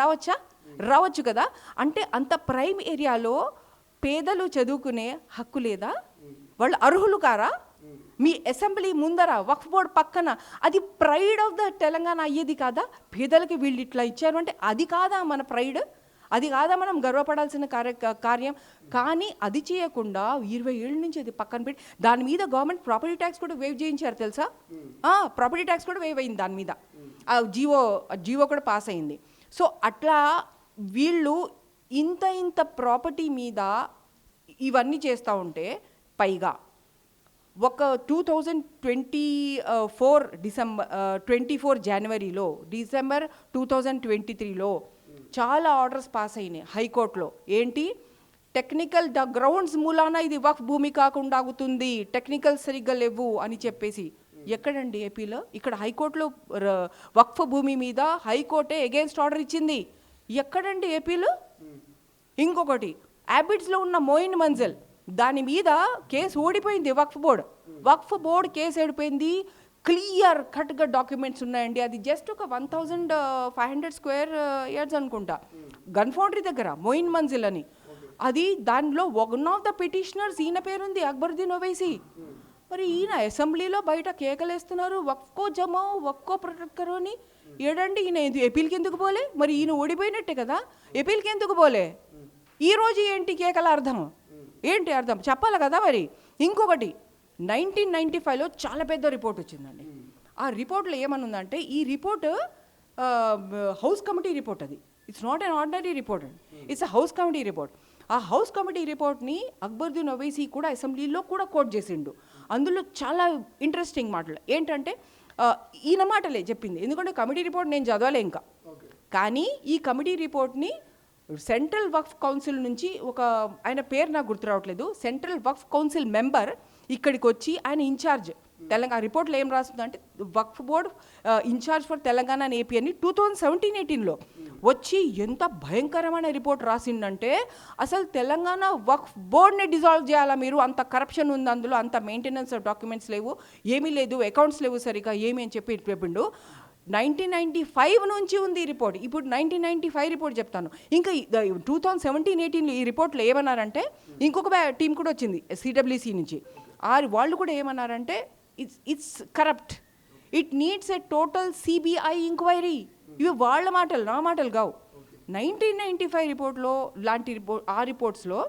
రావచ్చు కదా. అంటే అంత ప్రైమ్ ఏరియాలో పేదలు చదువుకునే హక్కు లేదా? వాళ్ళు అర్హులు కారా? మీ అసెంబ్లీ ముందర వక్ఫ్ బోర్డ్ పక్కన అది ప్రైడ్ ఆఫ్ ద తెలంగాణ అయ్యేది కాదా? పేదలకి వీళ్ళు ఇట్లా ఇచ్చారు అంటే అది కాదా మన ప్రైడ్? అది కాదా మనం గర్వపడాల్సిన కార్యం? కానీ అది చేయకుండా 20 ఏళ్ళ నుంచి అది పక్కన పెట్టి దాని మీద గవర్నమెంట్ ప్రాపర్టీ ట్యాక్స్ కూడా వేవ్ చేయించారు తెలుసా? ప్రాపర్టీ ట్యాక్స్ కూడా వేవ్ అయింది దాని మీద. ఆ జీవో కూడా పాస్ అయింది. సో అట్లా వీళ్ళు ఇంత ప్రాపర్టీ మీద ఇవన్నీ చేస్తూ ఉంటే, పైగా ఒక 2024 జనవరిలో, డిసెంబర్ 2023లో చాలా ఆర్డర్స్ పాస్ అయినాయి హైకోర్టులో. ఏంటి? టెక్నికల్ గ్రౌండ్స్ మూలాన ఇది వక్ఫ్ భూమి కాకుండా ఆగుతుంది, టెక్నికల్ సరిగ్గా లేవు అని చెప్పేసి. ఎక్కడండి ఏపీలో? ఇక్కడ హైకోర్టులో వక్ఫ్ భూమి మీద హైకోర్టే ఎగెయిన్స్ట్ ఆర్డర్ ఇచ్చింది. ఎక్కడండి ఏపీలో? ఇంకొకటి యాబిడ్స్లో ఉన్న మోయిన్ మంజిల్, దాని మీద కేసు ఓడిపోయింది వక్ఫ్ బోర్డ్ కేసు ఓడిపోయింది. క్లియర్ కట్గా డాక్యుమెంట్స్ ఉన్నాయండి. అది జస్ట్ ఒక 1500 స్క్వేర్ యార్డ్స్ అనుకుంటా, గన్ ఫౌండరీ దగ్గర మోయిన్ మంజిల్ అని. అది దానిలో వన్ ఆఫ్ ద పిటిషనర్స్ ఈయన పేరుంది, అక్బరుద్దీన్ ఓవైసీ. మరి ఈయన అసెంబ్లీలో బయట కేకలేస్తున్నారు, వక్ఫ్కో జమాओ, వక్ఫ్కో ప్రొటెక్ట్ కరో అని. ఏడండి ఈయన ఎపీల్కి ఎందుకు పోలే? మరి ఈయన ఓడిపోయినట్టే కదా, ఎపీల్కి ఎందుకు పోలే? ఈరోజు ఏంటి కేకల అర్థం? ఏంటి అర్థం చెప్పాలి కదా మరి. ఇంకొకటి 1995లో చాలా పెద్ద రిపోర్ట్ వచ్చిందండి. ఆ రిపోర్ట్లో ఏమనుందంటే, ఈ రిపోర్ట్ హౌస్ కమిటీ రిపోర్ట్, అది it's not an ordinary report అండి, it's a house committee report. ఆ హౌస్ కమిటీ రిపోర్ట్ని అక్బరుద్దీన్ ఓవైసీ కూడా అసెంబ్లీలో కూడా కోట్ చేసిండు. అందులో చాలా ఇంట్రెస్టింగ్ మాటలు ఏంటంటే, ఈయన మాటలే చెప్పింది. ఎందుకంటే కమిటీ రిపోర్ట్ నేను చదవలే ఇంకా, కానీ ఈ కమిటీ రిపోర్ట్ని సెంట్రల్ వక్ఫ్ కౌన్సిల్ నుంచి ఒక ఆయన పేరు నాకు గుర్తు రావట్లేదు, సెంట్రల్ వక్ఫ్ కౌన్సిల్ మెంబర్ ఇక్కడికి వచ్చి ఆయన ఇన్ఛార్జ్ తెలంగాణ. రిపోర్ట్లో ఏం రాస్తుందంటే, Waqf board incharge for Telangana and AP అని 2017-18లో వచ్చి ఎంత భయంకరమైన రిపోర్ట్ రాసిందంటే, అసలు తెలంగాణ వక్ఫ్ బోర్డ్ని డిజాల్వ్ చేయాలా మీరు, అంత కరప్షన్ ఉంది అందులో, అంత మెయింటెనెన్స్ డాక్యుమెంట్స్ లేవు, ఏమీ లేదు, అకౌంట్స్ లేవు సరిగా ఏమి అని చెప్పి చెప్పిండు. 1995 నుంచి ఉంది ఈ రిపోర్ట్. ఇప్పుడు 1995 రిపోర్ట్ చెప్తాను. ఇంకా 2017-18 ఈ రిపోర్ట్లో ఏమన్నారంటే, ఇంకొక టీం కూడా వచ్చింది సిడబ్ల్యూసి నుంచి. వాళ్ళు కూడా ఏమన్నారంటే, it's corrupt, it needs a total CBI enquiry. ఇవి వాళ్ళ మాటలు, నా మాటలు కావు. 1995 రిపోర్ట్లో లాంటి రిపోర్ట్స్లో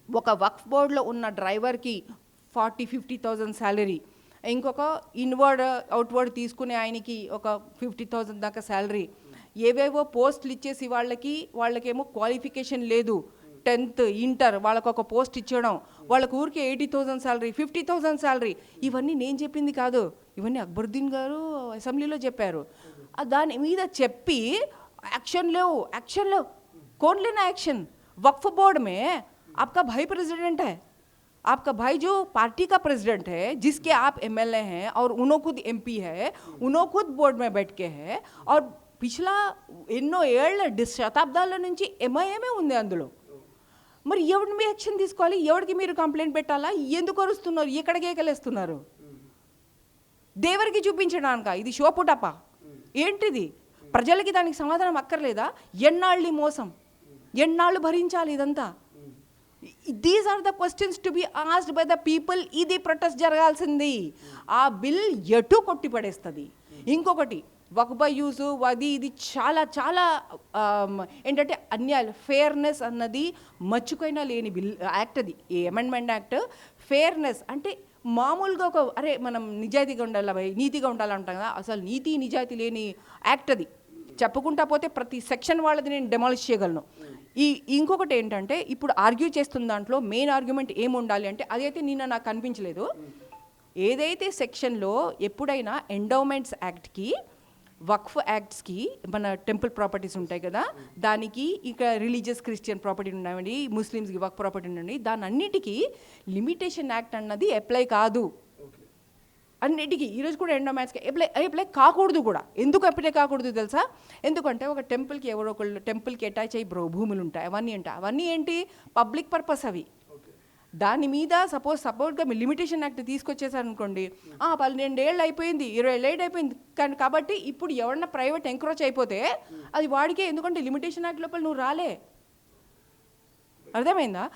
ఒక వక్ఫ్ బోర్డ్లో ఉన్న డ్రైవర్కి 40-50,000 శాలరీ, ఇంకొక ఇన్వర్డ్ అవుట్వర్డ్ తీసుకునే ఆయనకి ఒక 50,000 దాకా శాలరీ, ఏవేవో పోస్టులు ఇచ్చేసి వాళ్ళకేమో క్వాలిఫికేషన్ లేదు, 10th ఇంటర్ వాళ్ళకు ఒక పోస్ట్ ఇచ్చడం, వాళ్ళకు ఊరికి 80,000 శాలరీ, 50,000 శాలరీ. ఇవన్నీ నేను చెప్పింది కాదు, ఇవన్నీ అక్బరుద్దీన్ గారు అసెంబ్లీలో చెప్పారు. దాని మీద చెప్పి యాక్షన్ లేవు. कौन लेना एक्शन? वक्फ बोर्ड में आपका भाई प्रेसिडेंट है, आपका भाई जो पार्टी का प्रेसिडेंट है, जिसके आप एमएलए हैं और उन्हों खुद एमपी है, उन्हों खुद बोर्ड में बैठ के है, और पिछला ఎన్నో ఏళ్ళ శతాబ్దాల నుంచి ఎంఐఎమే ఉంది అందులో. మరి ఎవరిని మీ యాక్షన్ తీసుకోవాలి? ఎవరికి మీరు కంప్లైంట్ పెట్టాలా? ఎందుకు అరుస్తున్నారు? ఎక్కడికి ఏకలేస్తున్నారు? దేవరికి చూపించడానికా? ఇది షోపుటప ఏంటిది? ప్రజలకి దానికి సమాధానం అక్కర్లేదా? ఎన్నాళ్ళి మోసం, ఎన్నాళ్ళు భరించాలి ఇదంతా? These are the questions to be asked by the people. ఇది ప్రొటెస్ట్ జరగాల్సింది. ఆ బిల్ ఎటు కొట్టి పడేస్తుంది. ఇంకొకటి వక్ఫ్ యూస్ అది ఇది చాలా చాలా ఏంటంటే అన్యాయాలు. ఫేర్నెస్ అన్నది మచ్చుకైనా లేని బిల్ యాక్ట్ అది, ఈ అమెండ్మెంట్ యాక్ట్. ఫేర్నెస్ అంటే మామూలుగా ఒక అరే మనం నిజాయితీగా ఉండాలి, నీతిగా ఉండాలంటాం కదా, అసలు నీతి నిజాయితీ లేని యాక్ట్ అది. చెప్పుకుంటా పోతే ప్రతి సెక్షన్ వాళ్ళది నేను డెమాలిష్ చేయగలను. ఇంకొకటి ఏంటంటే, ఇప్పుడు ఆర్గ్యూ చేస్తున్న దాంట్లో మెయిన్ ఆర్గ్యుమెంట్ ఏముండాలి అంటే, అదైతే నిన్న నాకు కనిపించలేదు. ఏదైతే సెక్షన్లో ఎప్పుడైనా ఎండోమెంట్స్ యాక్ట్కి వక్ఫ్ యాక్ట్స్కి మన టెంపుల్ ప్రాపర్టీస్ ఉంటాయి కదా, దానికి ఇంకా రిలీజియస్ క్రిస్టియన్ ప్రాపర్టీ ఉన్నాయండి, ముస్లిమ్స్కి వక్ఫ్ ప్రాపర్టీ ఉండండి, దాని అన్నిటికీ లిమిటేషన్ యాక్ట్ అన్నది అప్లై కాదు. అన్నిటికీ ఈరోజు కూడా ఎండోమాట్స్కి అప్లై కాకూడదు కూడా. ఎందుకు అప్లై కాకూడదు తెలుసా? ఎందుకంటే ఒక టెంపుల్కి ఎవరో ఒకళ్ళు టెంపుల్కి అటాచ్ అయ్యి భూములు ఉంటాయి, అవన్నీ ఏంటి పబ్లిక్ పర్పస్ అవి. దాని మీద సపోర్ట్గా మీరు లిమిటేషన్ యాక్ట్ తీసుకొచ్చేసారనుకోండి, 12 ఏళ్ళు అయిపోయింది, 20 ఏళ్ళు అయిపోయింది కానీ కాబట్టి ఇప్పుడు ఎవరన్నా ప్రైవేట్ ఎంక్రోచ్ అయిపోతే అది వాడికే, ఎందుకంటే లిమిటేషన్ యాక్ట్ లోపల నువ్వు రాలే. అర్థమైందా?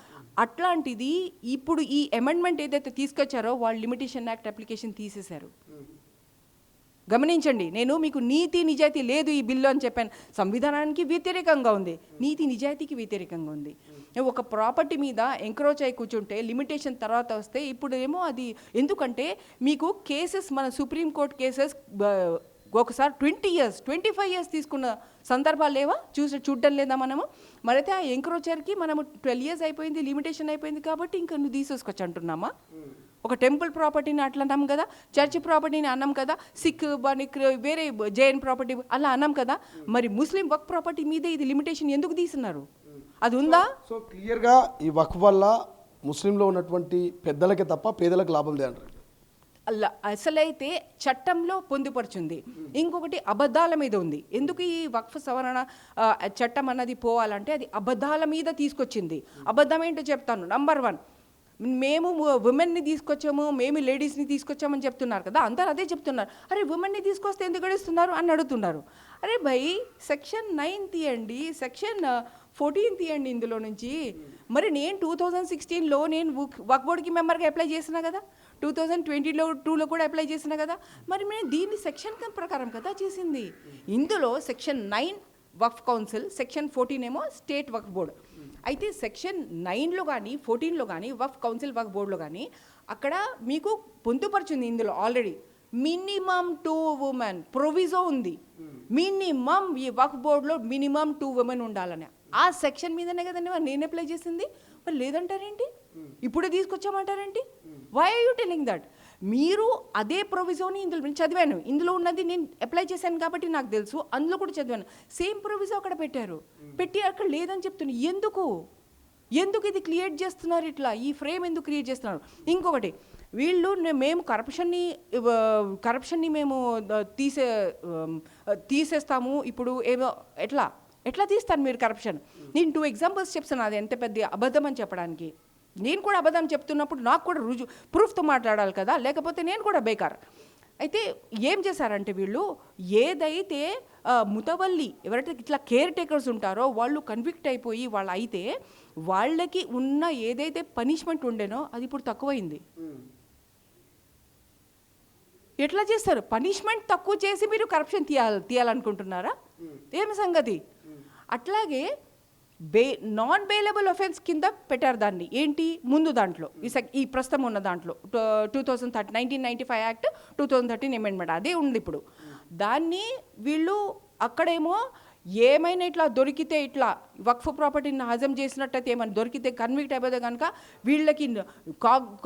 అట్లాంటిది ఇప్పుడు ఈ అమెండ్మెంట్ ఏదైతే తీసుకొచ్చారో వాళ్ళు లిమిటేషన్ యాక్ట్ అప్లికేషన్ తీసేశారు. గమనించండి, నేను మీకు నీతి నిజాయితీ లేదు ఈ బిల్లు అని చెప్పాను. సంవిధానానికి వ్యతిరేకంగా ఉంది, నీతి నిజాయితీకి వ్యతిరేకంగా ఉంది. ఒక ప్రాపర్టీ మీద ఎంక్రోచ్ అయి కూర్చుంటే లిమిటేషన్ తర్వాత వస్తే ఇప్పుడు ఏమో అది, ఎందుకంటే మీకు కేసెస్ మన సుప్రీంకోర్టు కేసెస్ ఒకసారి 20 years 25 years తీసుకున్న సందర్భాలు లేవా? చూడడం లేదా మనము? మరైతే ఆ ఎంక్రోచర్కి మనము 12 years అయిపోయింది, లిమిటేషన్ అయిపోయింది కాబట్టి ఇంకా నువ్వు తీసేసుకొచ్చి అంటున్నామా? ఒక టెంపుల్ ప్రాపర్టీని అట్లా అన్నాం కదా, చర్చ్ ప్రాపర్టీని అన్నాం కదా, సిక్ వేరే జైన్ ప్రాపర్టీ అలా అన్నాం కదా, మరి ముస్లిం వక్ఫ్ ప్రాపర్టీ మీద ఇది లిమిటేషన్ ఎందుకు తీస్తున్నారు? అది ఉందా? సో క్లియర్గా ఈ వక్ఫ్ వల్ల ముస్లింలో ఉన్నటువంటి పెద్దలకే తప్ప పేదలకు లాభం లేదంటారు. అలా అసలైతే చట్టంలో పొందుపరుచుంది. ఇంకొకటి అబద్ధాల మీద ఉంది. ఎందుకు ఈ వక్ఫ్ సవరణ చట్టం అన్నది పోవాలంటే అది అబద్ధాల మీద తీసుకొచ్చింది. అబద్ధం ఏంటో చెప్తాను. నంబర్ 1, మేము ఉమెన్ని తీసుకొచ్చాము, మేము లేడీస్ని తీసుకొచ్చామని చెప్తున్నారు కదా, అందరూ అదే చెప్తున్నారు. అరే ఉమెన్ని తీసుకొస్తే ఎందుకు గడిస్తున్నారు అని అడుగుతున్నారు. అరే భయ్, సెక్షన్ 9 తీయండి, సెక్షన్ 14 తీయండి ఇందులో నుంచి. మరి నేను 2016లో నేను వక్ఫ్ బోర్డ్కి మెంబర్గా అప్లై చేసినా కదా, 2022లో కూడా అప్లై చేసినా కదా, మరి మేము దీన్ని సెక్షన్ ప్రకారం కదా చేసింది. ఇందులో సెక్షన్ 9 వక్ఫ్ కౌన్సిల్, సెక్షన్ 14 ఏమో స్టేట్ వక్ఫ్ బోర్డ్. అయితే సెక్షన్ 9లో కానీ 14లో కానీ వక్ఫ్ కౌన్సిల్ వక్ఫ్ బోర్డులో కానీ అక్కడ మీకు పొందుపరిచింది. ఇందులో ఆల్రెడీ మినిమం 2 women ప్రొవిజో ఉంది. మినిమం ఈ వక్ఫ్ బోర్డులో మినిమం 2 women ఉండాలని ఆ సెక్షన్ మీదనే కదండి నేను అప్లై చేసింది. మరి లేదంటారేంటి? ఇప్పుడే తీసుకొచ్చామంటారేంటి? Why are you telling that? మీరు అదే ప్రొవిజోని ఇందులో నేను చదివాను, ఇందులో ఉన్నది నేను అప్లై చేశాను కాబట్టి నాకు తెలుసు, అందులో కూడా చదివాను. సేమ్ ప్రొవిజో అక్కడ పెట్టారు, పెట్టి అక్కడ లేదని చెప్తున్నారు. ఎందుకు ఇది క్రియేట్ చేస్తున్నారు? ఇట్లా ఈ ఫ్రేమ్ ఎందుకు క్రియేట్ చేస్తున్నారు? ఇంకొకటి, వీళ్ళు మేము కరప్షన్ని మేము తీసేస్తాము ఇప్పుడు ఏమో ఎట్లా తీస్తారు మీరు కరప్షన్? నేను 2 examples చెప్తాను, అది ఎంత పెద్ద అబద్ధం అని చెప్పడానికి. నేను కూడా అబద్ధం చెప్తున్నప్పుడు నాకు కూడా ప్రూఫ్తో మాట్లాడాలి కదా, లేకపోతే నేను కూడా బేకార్. అయితే ఏం చేశారంటే వీళ్ళు ఏదైతే ముతవల్లి ఎవరైతే ఇట్లా కేర్ టేకర్స్ ఉంటారో వాళ్ళు కన్విక్ట్ అయిపోయి వాళ్ళు అయితే వాళ్ళకి ఉన్న ఏదైతే పనిష్మెంట్ ఉండేనో అది ఇప్పుడు తక్కువైంది. ఎట్లా చేస్తారు? పనిష్మెంట్ తక్కువ చేసి మీరు కరప్షన్ తీయాలనుకుంటున్నారా? ఏమి సంగతి? అట్లాగే నాన్ బెయిలబుల్ ఒఫెన్స్ కింద పెట్టారు దాన్ని. ఏంటి ముందు దాంట్లో ఈ ప్రస్తుతం ఉన్న దాంట్లో 1995 యాక్ట్ 2013 అమెండ్మెంట్ అదే ఉంది ఇప్పుడు. దాన్ని వీళ్ళు అక్కడేమో ఏమైనా ఇట్లా దొరికితే, ఇట్లా వక్ఫ్ ప్రాపర్టీని హజం చేసినట్టయితే ఏమైనా దొరికితే కన్విక్ట్ అయిపోతే కనుక వీళ్ళకి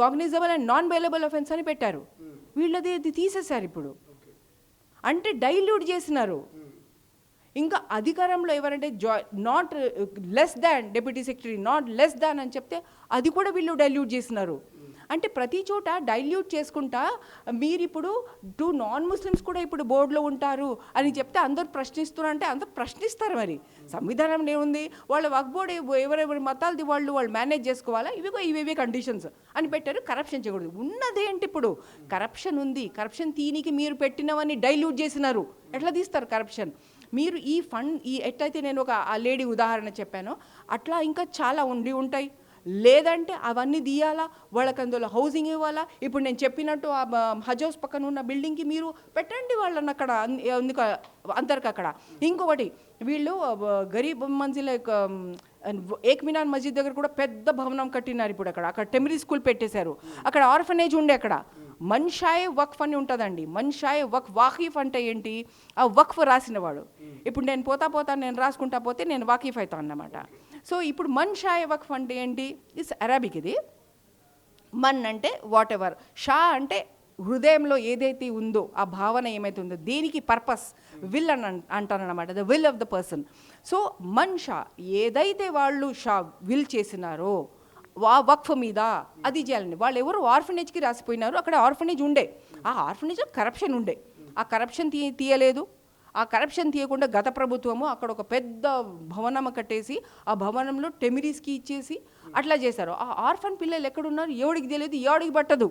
cognisable and non bailable offence అని పెట్టారు. వీళ్ళది ఇది తీసేశారు ఇప్పుడు. అంటే డైల్యూట్ చేసినారు. ఇంకా అధికారంలో ఎవరంటే not less than deputy secretary, not less than అని చెప్తే అది కూడా వీళ్ళు డైల్యూట్ చేసినారు. అంటే ప్రతి చోట డైల్యూట్ చేసుకుంటా మీరు ఇప్పుడు 2 non-Muslims కూడా ఇప్పుడు బోర్డులో ఉంటారు అని చెప్తే అందరూ ప్రశ్నిస్తున్నారు. అంటే అందరూ ప్రశ్నిస్తారు. మరి సంవిధానంలో ఏముంది? వాళ్ళ వక్ఫ్ బోర్డు ఎవరెవరి మతాలది వాళ్ళు మేనేజ్ చేసుకోవాలా, ఇవే కండిషన్స్ అని పెట్టారు. కరప్షన్ చేయకూడదు. ఉన్నదేంటి ఇప్పుడు? కరప్షన్ ఉంది. కరప్షన్ తీనికి మీరు పెట్టినవన్నీ డైల్యూట్ చేసినారు. ఎట్లా తీస్తారు కరప్షన్? మీరు ఈ ఫండ్ ఎట్లయితే నేను ఒక ఆ లేడీ ఉదాహరణ చెప్పానో అట్లా ఇంకా చాలా ఉంటాయి. లేదంటే అవన్నీ తీయాలా, వాళ్ళకి అందులో హౌసింగ్ ఇవ్వాలా. ఇప్పుడు నేను చెప్పినట్టు ఆ హజ్ హౌస్ పక్కన ఉన్న బిల్డింగ్కి మీరు పెట్టండి వాళ్ళని అక్కడ అందరికి అక్కడ. ఇంకొకటి, వీళ్ళు గరీబ్ మంజిల్ ఏక్ మినార్ మస్జిద్ దగ్గర కూడా పెద్ద భవనం కట్టినారు. ఇప్పుడు అక్కడ టెమిరీ స్కూల్ పెట్టేశారు. అక్కడ ఆర్ఫనేజ్ ఉండే, అక్కడ మన్షాయే వక్ఫ్ అని ఉంటుందండి. మన్షాయే వక్ఫ్, వాకిఫ్ అంటే ఏంటి? ఆ వక్ఫ్ రాసినవాడు. ఇప్పుడు నేను పోతా నేను రాసుకుంటా పోతే నేను వాకిఫ్ అవుతాను అన్నమాట. సో ఇప్పుడు మన్షాయే వక్ఫ్ అంటే ఏంటి? It's Arabic. ఇది మన్ అంటే వాట్ ఎవర్, షా అంటే హృదయంలో ఏదైతే ఉందో ఆ భావన ఏమైతే ఉందో దేనికి పర్పస్ విల్ అని అంటారనమాట, the will of the person. So మన్షా ఏదైతే వాళ్ళు విల్ చేసినారో వక్ఫ్ మీద అది చేయాలండి. వాళ్ళు ఎవరు ఆర్ఫనేజ్కి రాసిపోయినారు, అక్కడ ఆర్ఫనేజ్ ఉండే, ఆ ఆర్ఫనేజ్లో కరప్షన్ ఉండే, ఆ కరప్షన్ తీయలేదు. ఆ కరప్షన్ తీయకుండా గత ప్రభుత్వము అక్కడ ఒక పెద్ద భవనం కట్టేసి ఆ భవనంలో టెమిరీస్కి ఇచ్చేసి అట్లా చేశారు. ఆ ఆర్ఫన్ పిల్లలు ఎక్కడున్నారు ఎవడికి తెలియదు, ఎవడికి పట్టదు,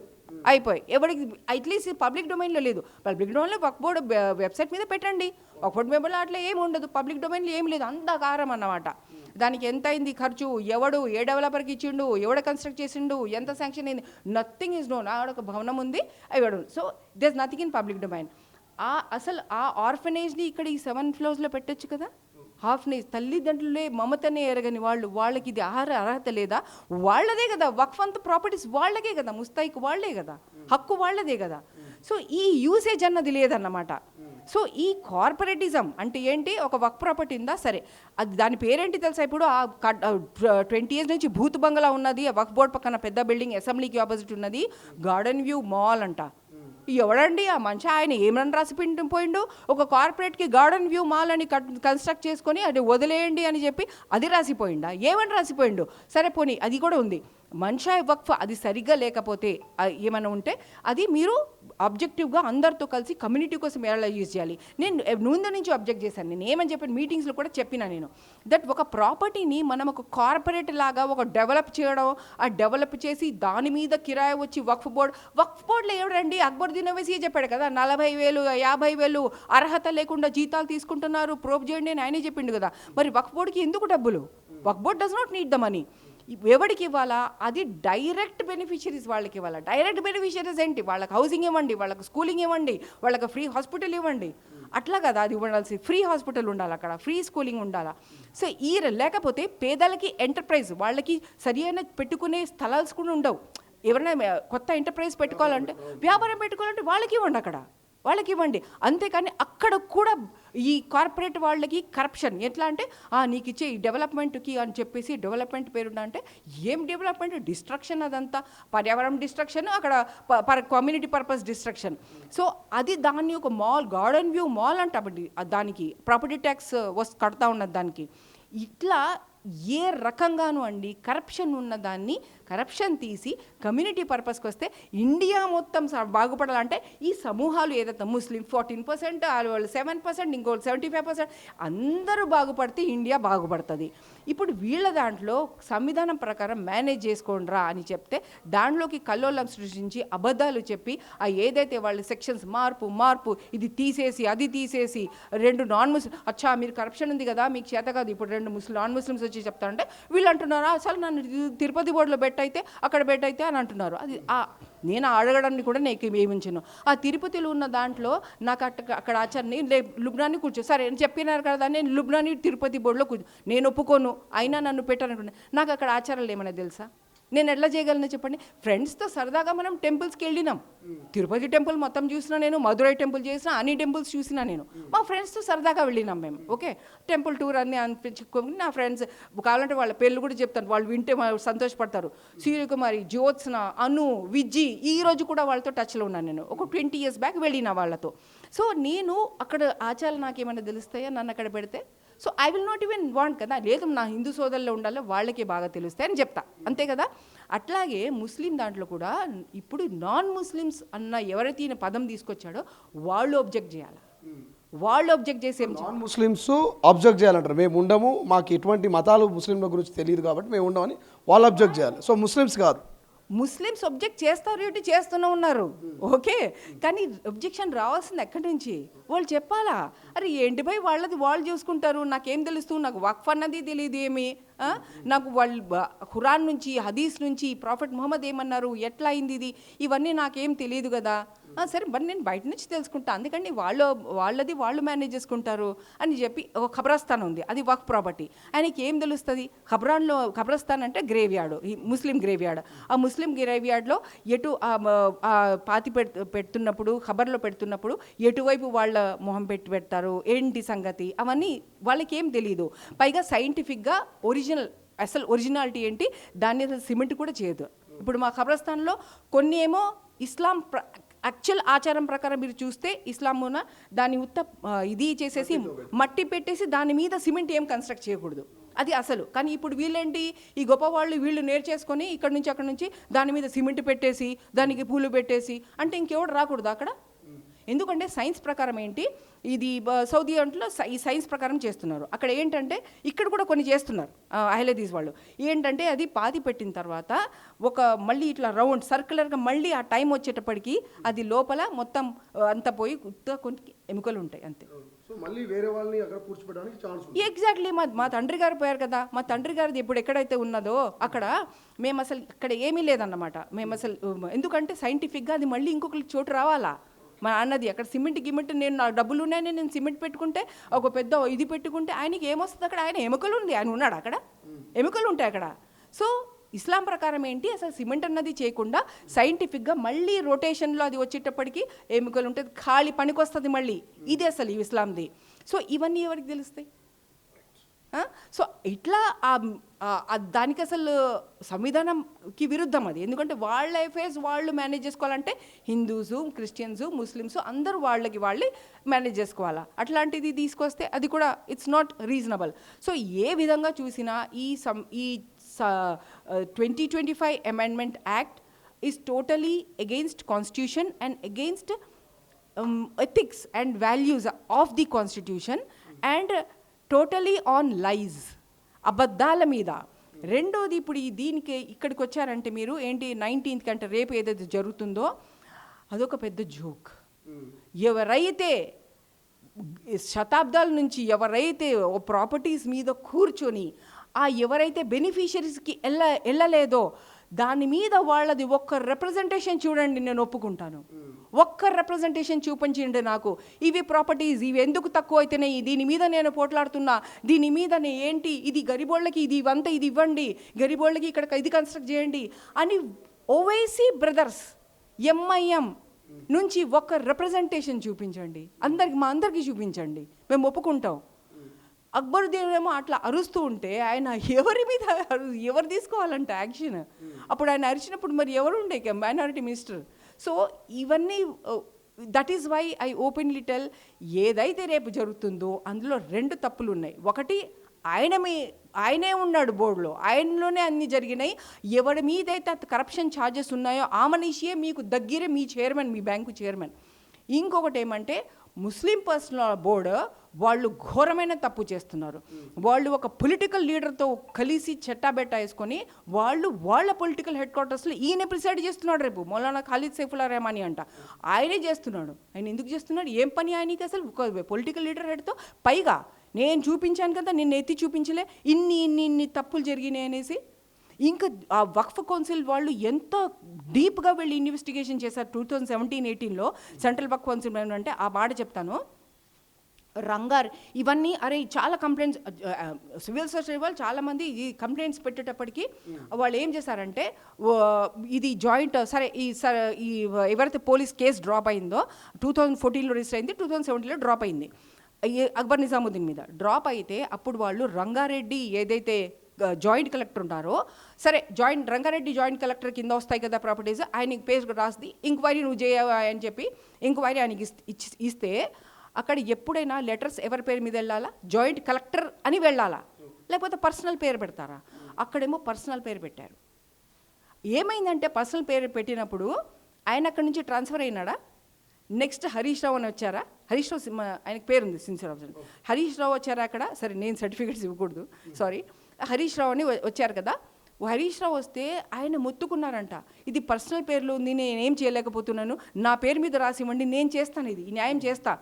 అయిపోయి ఎవరికి అట్లీస్ట్ పబ్లిక్ డొమైన్లో లేదు. పబ్లిక్ డొమైన్లో వక్ఫ్ బోర్డు వెబ్సైట్ మీద పెట్టండి, వక్ఫ్ బోర్డు మెంబర్లో అట్లా ఏమి ఉండదు, పబ్లిక్ డొమైన్లో ఏం లేదు, అంత కారం అన్నమాట. దానికి ఎంత అయింది ఖర్చు, ఎవడు ఏ డెవలపర్కి ఇచ్చిండు, ఎవడ కన్స్ట్రక్ట్ చేసిండు, ఎంత శాంక్షన్ అయింది, నథింగ్ ఈజ్ నోన్. ఆడ ఒక భవనం ఉంది అయ్యాడు. So there nothing in public domain. అసలు ఆ ఆర్ఫనేజ్ని ఇక్కడ ఈ 7 ఫ్లోర్స్లో పెట్టచ్చు కదా. ఆర్ఫనేజ్ తల్లిదండ్రులే మమతనే ఎరగని వాళ్ళకి ఇది అర్హత లేదా? వాళ్ళదే కదా వక్ఫ్ అంత ప్రాపర్టీస్, వాళ్ళకే కదా, ముస్తాయిక్ వాళ్ళే కదా, హక్కు వాళ్ళదే కదా. సో ఈ యూసేజ్ అన్నది లేదన్నమాట. సో ఈ కార్పొరేటిజం అంటే ఏంటి, ఒక వక్ఫ్ ప్రాపర్టీ ఉందా సరే, అది దాని పేరేంటి తెలుసా? ఇప్పుడు 20 years నుంచి భూత్ బంగ్లా ఉన్నది, వక్ఫ్ బోర్డ్ పక్కన పెద్ద బిల్డింగ్ అసెంబ్లీకి ఆపోజిట్ ఉన్నది గార్డెన్ వ్యూ మాల్ అంట. ఎవడండి ఆ మనిషి, ఆయన ఏమని పోయిండు, ఒక కార్పొరేట్కి గార్డెన్ వ్యూ మాల్ అని కన్స్ట్రక్ట్ చేసుకొని అది వదిలేయండి అని చెప్పి అది రాసిపోయిండా, ఏమని రాసిపోయిండు? సరే పోనీ అది కూడా ఉంది. మన్షా వక్ఫ్ అది సరిగ్గా లేకపోతే ఏమైనా ఉంటే అది మీరు ఆబ్జెక్టివ్గా అందరితో కలిసి కమ్యూనిటీ కోసం ఎలా యూజ్ చేయాలి. నేను ముందు నుంచి అబ్జెక్ట్ చేశాను. నేను ఏమని చెప్పాను మీటింగ్స్లో కూడా చెప్పినా నేను, దట్ ఒక ప్రాపర్టీని మనం ఒక కార్పొరేట్ లాగా ఒక డెవలప్ చేయడం, ఆ డెవలప్ చేసి దాని మీద కిరాయి వచ్చి వక్ఫ్ బోర్డులో ఎవరండి, అక్బరుద్దీన్ ఓవైసీ చెప్పాడు కదా, 40,000 50,000 అర్హత లేకుండా జీతాలు తీసుకుంటున్నారు, ప్రోబ్ చేయండి అని ఆయనే చెప్పిండు కదా. మరి వక్ఫ్ బోర్డుకి ఎందుకు డబ్బులు? Waqf board does not need the money. ఎవరికి ఇవ్వాలా? అది డైరెక్ట్ బెనిఫిషరీస్ వాళ్ళకి ఇవ్వాలా. డైరెక్ట్ బెనిఫిషరీస్ ఏంటి? వాళ్ళకి హౌసింగ్ ఇవ్వండి, వాళ్ళకి స్కూలింగ్ ఇవ్వండి, వాళ్ళకి ఫ్రీ హాస్పిటల్ ఇవ్వండి. అట్లా కదా అది ఉండాల్సి, ఫ్రీ హాస్పిటల్ ఉండాలి అక్కడ, ఫ్రీ స్కూలింగ్ ఉండాలా. సో లేకపోతే పేదలకి ఎంటర్ప్రైజ్, వాళ్ళకి సరి అయిన పెట్టుకునే స్థలాలు కూడా ఉండవు. ఎవరైనా కొత్త ఎంటర్ప్రైజ్ పెట్టుకోవాలంటే, వ్యాపారం పెట్టుకోవాలంటే వాళ్ళకి ఇవ్వండి, అక్కడ వాళ్ళకి ఇవ్వండి. అంతేకాని అక్కడ కూడా ఈ కార్పొరేట్ వాళ్ళకి కరప్షన్ ఎట్లా అంటే, నీకు ఇచ్చే ఈ డెవలప్మెంట్కి అని చెప్పేసి డెవలప్మెంట్ పేరుండ అంటే ఏం డెవలప్మెంట్, డిస్ట్రక్షన్, అదంతా పర్యావరణం డిస్ట్రక్షన్, అక్కడ కమ్యూనిటీ పర్పస్ డిస్ట్రక్షన్. సో అది దాన్ని ఒక మాల్, గార్డెన్ వ్యూ మాల్ అంటే దానికి ప్రాపర్టీ ట్యాక్స్ కడతా ఉన్నది దానికి. ఇట్లా ఏ రకంగానూ అండి కరప్షన్ ఉన్నదాన్ని కరప్షన్ తీసి కమ్యూనిటీ పర్పస్కి వస్తే ఇండియా మొత్తం బాగుపడాలంటే ఈ సమూహాలు ఏదైతే ముస్లిం 14%, వాళ్ళు 7%, ఇంకోళ్ళు 75%, అందరూ బాగుపడితే ఇండియా బాగుపడుతుంది. ఇప్పుడు వీళ్ళ దాంట్లో సంవిధానం ప్రకారం మేనేజ్ చేసుకోండిరా అని చెప్తే దాంట్లోకి కల్లోలం సృష్టించి అబద్ధాలు చెప్పి ఏదైతే వాళ్ళు సెక్షన్స్ మార్పు ఇది తీసేసి అది తీసేసి 2 నాన్ ముస్లిం అచ్చా మీరు కరప్షన్ ఉంది కదా మీకు చేత కాదు, ఇప్పుడు 2 నాన్ ముస్లిమ్స్ వచ్చి చెప్తా అంటే వీళ్ళు అంటున్నారు అసలు నన్ను తిరుపతి బోర్డులో పెట్టయితే అక్కడ పెట్టయితే అని అంటున్నారు. అది నేను అడగడాన్ని కూడా నేను ఏమించాను. ఆ తిరుపతిలో ఉన్న దాంట్లో నాకు అక్కడ ఆచార్యని లుబ్నాని కూర్చో సరే అని చెప్పినారు కదా, నేను లుబ్నాని తిరుపతి బోర్డులో నేను ఒప్పుకోను, అయినా నన్ను పెట్టాలనుకున్నాను. నాకు అక్కడ ఆచారాలు ఏమైనా తెలుసా? నేను ఎట్లా చేయగలను చెప్పండి? ఫ్రెండ్స్తో సరదాగా మనం టెంపుల్స్కి వెళ్ళినాం, తిరుపతి టెంపుల్ మొత్తం చూసినా, నేను మధురై టెంపుల్ చేసిన, అన్ని టెంపుల్స్ చూసినా, నేను మా ఫ్రెండ్స్తో సరదాగా వెళ్ళినాం మేము. ఓకే, టెంపుల్ టూర్ అన్నీ అనిపించుకొని నా ఫ్రెండ్స్ కావాలంటే వాళ్ళ పేర్లు కూడా చెప్తాను, వాళ్ళు వింటే సంతోషపడతారు. సూర్యకుమారి, జ్యోత్స్న, అను, విజ్జి, ఈ రోజు కూడా వాళ్ళతో టచ్లో ఉన్నాను నేను. ఒక 20 years బ్యాక్ వెళ్ళిన వాళ్ళతో. సో నేను అక్కడ ఆచారాలు నాకేమైనా తెలుస్తాయా నన్ను అక్కడ పెడితే? So I will not even want కదా, లేదు నా హిందూ సోదరుల్లో ఉండాలో వాళ్ళకే బాగా తెలుస్తాయి అని చెప్తా, అంతే కదా. అట్లాగే ముస్లిం దాంట్లో కూడా ఇప్పుడు నాన్ ముస్లిమ్స్ అన్న ఎవరైతే ఈయన పదం తీసుకొచ్చాడో వాళ్ళు అబ్జెక్ట్ చేయాలి. వాళ్ళు అబ్జెక్ట్ చేసే నాన్ ముస్లిమ్స్ అబ్జెక్ట్ చేయాలంటారు, మేము ఉండము, మాకు ఎటువంటి మతాలు ముస్లింల గురించి తెలియదు కాబట్టి మేము ఉండమని వాళ్ళు అబ్జెక్ట్ చేయాలి. సో ముస్లిమ్స్ కాదు, ముస్లిమ్స్ అబ్జెక్ట్ చేస్తారు, ఏంటి చేస్తూనే ఉన్నారు. ఓకే, కానీ అబ్జెక్షన్ రావాల్సింది ఎక్కడి నుంచి? వాళ్ళు చెప్పాలా, అరే ఏంటి భయ్ వాళ్ళది వాళ్ళు చూసుకుంటారు, నాకేం తెలుస్తుంది, నాకు వక్ఫ్ అన్నది తెలియదు ఏమి, నాకు వాళ్ళు ఖురాన్ నుంచి హదీస్ నుంచి ప్రాఫెట్ ముహమ్మద్ ఏమన్నారు, ఎట్లా అయింది ఇది, ఇవన్నీ నాకేం తెలియదు కదా. సరే మరి నేను బయట నుంచి తెలుసుకుంటా, అందుకని వాళ్ళది వాళ్ళు మేనేజ్ చేసుకుంటారు అని చెప్పి ఒక ఖబరస్థాన్ ఉంది, అది వక్ఫ్ ప్రాపర్టీ, ఆయనకి ఏం తెలుస్తుంది? ఖబరస్థాన్ అంటే గ్రేవ్ యార్డ్, ఈ ముస్లిం గ్రేవ్ యార్డ్. ఆ ముస్లిం గ్రేవ్ యార్డ్లో ఎటు పాతి పెడుతున్నప్పుడు ఖబర్లో పెడుతున్నప్పుడు ఎటువైపు వాళ్ళ మొహం పెడతారు, ఏంటి సంగతి, అవన్నీ వాళ్ళకి ఏం తెలియదు. పైగా సైంటిఫిక్గా అసలు ఒరిజినాలిటీ ఏంటి దాన్ని అసలు సిమెంట్ కూడా చేయదు. ఇప్పుడు మా ఖబరస్థాన్లో కొన్ని ఏమో ఇస్లాం యాక్చువల్ ఆచారం ప్రకారం మీరు చూస్తే ఇస్లామున దాని ఇది చేసేసి మట్టి పెట్టేసి దాని మీద సిమెంట్ ఏం కన్స్ట్రక్ట్ చేయకూడదు, అది అసలు. కానీ ఇప్పుడు వీళ్ళేంటి, ఈ గొప్పవాళ్ళు వీళ్ళు నేర్చేసుకొని ఇక్కడ నుంచి అక్కడ నుంచి దాని మీద సిమెంట్ పెట్టేసి దానికి పూలు పెట్టేసి, అంటే ఇంకెవడు రాకూడదు అక్కడ. ఎందుకంటే సైన్స్ ప్రకారం ఏంటి, ఇది సౌదీ అంట్లో ఈ సైన్స్ ప్రకారం చేస్తున్నారు. అక్కడ ఏంటంటే ఇక్కడ కూడా కొన్ని చేస్తున్నారు అహ్లదీస్ వాళ్ళు. ఏంటంటే అది పాతి పెట్టిన తర్వాత ఒక మళ్ళీ ఇట్లా రౌండ్ సర్క్యులర్గా మళ్ళీ ఆ టైం వచ్చేటప్పటికి అది లోపల మొత్తం అంతా పోయి కొన్ని ఎముకలు ఉంటాయి అంతే. మళ్ళీ వేరే వాళ్ళని అక్కడ కూర్చోబెట్టడానికి ఛాన్స్ ఉంది. ఎగ్జాక్ట్లీ. మా తండ్రి గారు పోయారు కదా, మా తండ్రి గారిది ఇప్పుడు ఎక్కడైతే ఉన్నదో అక్కడ మేము అసలు ఇక్కడ ఏమీ లేదన్నమాట. మేము అసలు ఎందుకంటే సైంటిఫిక్గా అది మళ్ళీ ఇంకొకరికి చోటు రావాలా. మా అన్నది అక్కడ సిమెంట్ గిమెంట్, నేను నా డబ్బులు ఉన్నాయని నేను సిమెంట్ పెట్టుకుంటే ఒక పెద్ద ఇది పెట్టుకుంటే ఆయనకి ఏమొస్తుంది అక్కడ, ఆయన ఎముకలు ఉంది, ఆయన ఉన్నాడు అక్కడ, ఎముకలు ఉంటాయి అక్కడ. సో ఇస్లాం ప్రకారం ఏంటి, అసలు సిమెంట్ అన్నది చేయకుండా సైంటిఫిక్గా మళ్ళీ రొటేషన్లో అది వచ్చేటప్పటికి ఎముకలు ఉంటుంది, ఖాళీ పనికి వస్తుంది మళ్ళీ. ఇది అసలు ఇస్లాంది. సో ఇవన్నీ ఎవరికి తెలుస్తాయి? సో ఇట్లా దానికి అసలు సంవిధానంకి విరుద్ధం అది. ఎందుకంటే వాళ్ళ అఫేర్స్ వాళ్ళు మేనేజ్ చేసుకోవాలంటే హిందూసు, క్రిస్టియన్స్, ముస్లిమ్స్ అందరూ వాళ్ళే మేనేజ్ చేసుకోవాలా. అట్లాంటిది తీసుకొస్తే అది కూడా ఇట్స్ నాట్ రీజనబుల్. సో ఏ విధంగా చూసినా ఈ 2025 amendment act is totally against constitution and against ethics and values of the constitution and totally on lies, అబద్ధాల మీద. రెండోది ఇప్పుడు దీనికి ఇక్కడికి వచ్చారంటే మీరు ఏంటి 19th కంటే రేపు ఏదైతే జరుగుతుందో అదొక పెద్ద జోక్. ఎవరైతే శతాబ్దాల నుంచి ఎవరైతే ప్రాపర్టీస్ మీద కూర్చొని ఎవరైతే బెనిఫిషరీస్కి వెళ్ళలేదో దాని మీద వాళ్ళది ఒక్క రిప్రజెంటేషన్ చూడండి, నేను ఒప్పుకుంటాను. ఒక్క రిప్రజెంటేషన్ చూపించండి నాకు, ఇవి ప్రాపర్టీస్ ఇవి ఎందుకు తక్కువ అవుతున్నాయి, దీని మీద నేను పోట్లాడుతున్నా, దీని మీద ఏంటి, ఇది గరీబోళ్ళకి ఇది ఇవంతా ఇది ఇవ్వండి, గరీబోళ్ళకి ఇక్కడ ఇది కన్స్ట్రక్ట్ చేయండి అని ఓవైసీ బ్రదర్స్ ఎంఐఎం నుంచి ఒక్క రిప్రజెంటేషన్ చూపించండి, మా అందరికీ చూపించండి, మేము ఒప్పుకుంటాం. అక్బరుద్దీన్ ఏమో అట్లా అరుస్తూ ఉంటే ఆయన ఎవరు తీసుకోవాలంటే యాక్షన్? అప్పుడు ఆయన అరిచినప్పుడు మరి ఎవరు ఉండే మైనారిటీ మినిస్టర్? సో ఇవన్నీ that is why I openly tell, ఏదైతే రేపు జరుగుతుందో అందులో 2 తప్పులు ఉన్నాయి. ఒకటి ఆయనే ఉన్నాడు బోర్డులో, ఆయనలోనే అన్నీ జరిగినాయి. ఎవరి మీదైతే కరప్షన్ ఛార్జెస్ ఉన్నాయో ఆ మనిషియే మీకు దగ్గరే మీ చైర్మన్, మీ బ్యాంకు చైర్మన్. ఇంకొకటి ఏమంటే ముస్లిం పర్సనల్ బోర్డు వాళ్ళు ఘోరమైన తప్పు చేస్తున్నారు. వాళ్ళు ఒక పొలిటికల్ లీడర్తో కలిసి చెట్టాబెట్టా వేసుకొని వాళ్ళ పొలిటికల్ హెడ్ క్వార్టర్స్లో ఈయన ప్రిసైడ్ చేస్తున్నాడు. రేపు మౌలానా ఖాలిద్ సైఫుల్లా రెహమానీ అంట, ఆయనే చేస్తున్నాడు. ఆయన ఎందుకు చేస్తున్నాడు? ఏం పని ఆయనకి అసలు? ఒక పొలిటికల్ లీడర్ హెడ్తో పైగా నేను చూపించాను కదా, నిన్ను ఎత్తి చూపించలే, ఇన్ని తప్పులు జరిగినాయి అనేసి. ఇంకా ఆ వక్ఫ్ కౌన్సిల్ వాళ్ళు ఎంత డీప్గా వెళ్ళి ఇన్వెస్టిగేషన్ చేశారు 2017-18లో సెంట్రల్ వక్ఫ్ కౌన్సిల్ అంటే ఆ మాట చెప్తాను. రంగారు ఇవన్నీ చాలా కంప్లైంట్స్ సివిల్ సొసైటీ వాళ్ళు చాలామంది ఈ కంప్లైంట్స్ పెట్టేటప్పటికి వాళ్ళు ఏం చేశారంటే ఇది జాయింట్ సరే ఈ ఎవరైతే పోలీస్ కేసు డ్రాప్ అయిందో 2014లో రిజిస్టర్ అయింది, 2017లో డ్రాప్ అయింది అక్బర్ నిజాముద్దీన్ మీద. డ్రాప్ అయితే అప్పుడు వాళ్ళు రంగారెడ్డి ఏదైతే జాయింట్ కలెక్టర్ ఉంటారో, సరే రంగారెడ్డి జాయింట్ కలెక్టర్ కింద వస్తాయి కదా ప్రాపర్టీస్, ఆయనకి పేజ్ రాసి ఎంక్వైరీ నువ్వు చేయవా అని చెప్పి ఎంక్వైరీ ఆయనకి ఇస్తే అక్కడ ఎప్పుడైనా లెటర్స్ ఎవరి పేరు మీద వెళ్ళాలా? జాయింట్ కలెక్టర్ అని వెళ్ళాలా, లేకపోతే పర్సనల్ పేరు పెడతారా? అక్కడేమో పర్సనల్ పేరు పెట్టారు. ఏమైందంటే పర్సనల్ పేరు పెట్టినప్పుడు ఆయన అక్కడి నుంచి ట్రాన్స్ఫర్ అయినాడా? నెక్స్ట్ హరీష్ రావు అని వచ్చారా? హరీష్ రావు ఆయనకి పేరుంది సిన్సియర్ ఆఫీసర్, హరీష్ రావు వచ్చారా అక్కడ? సరే నేను సర్టిఫికేట్స్ ఇవ్వకూడదు, సారీ. హరీష్ రావు అని వచ్చారు కదా. హరీష్ రావు వస్తే ఆయన మొత్తుకున్నారంట, ఇది పర్సనల్ పేర్లో ఉంది, నేనేం చేయలేకపోతున్నాను, నా పేరు మీద రాసి ఇవ్వండి, నేను చేస్తాను, ఇది న్యాయం చేస్తా.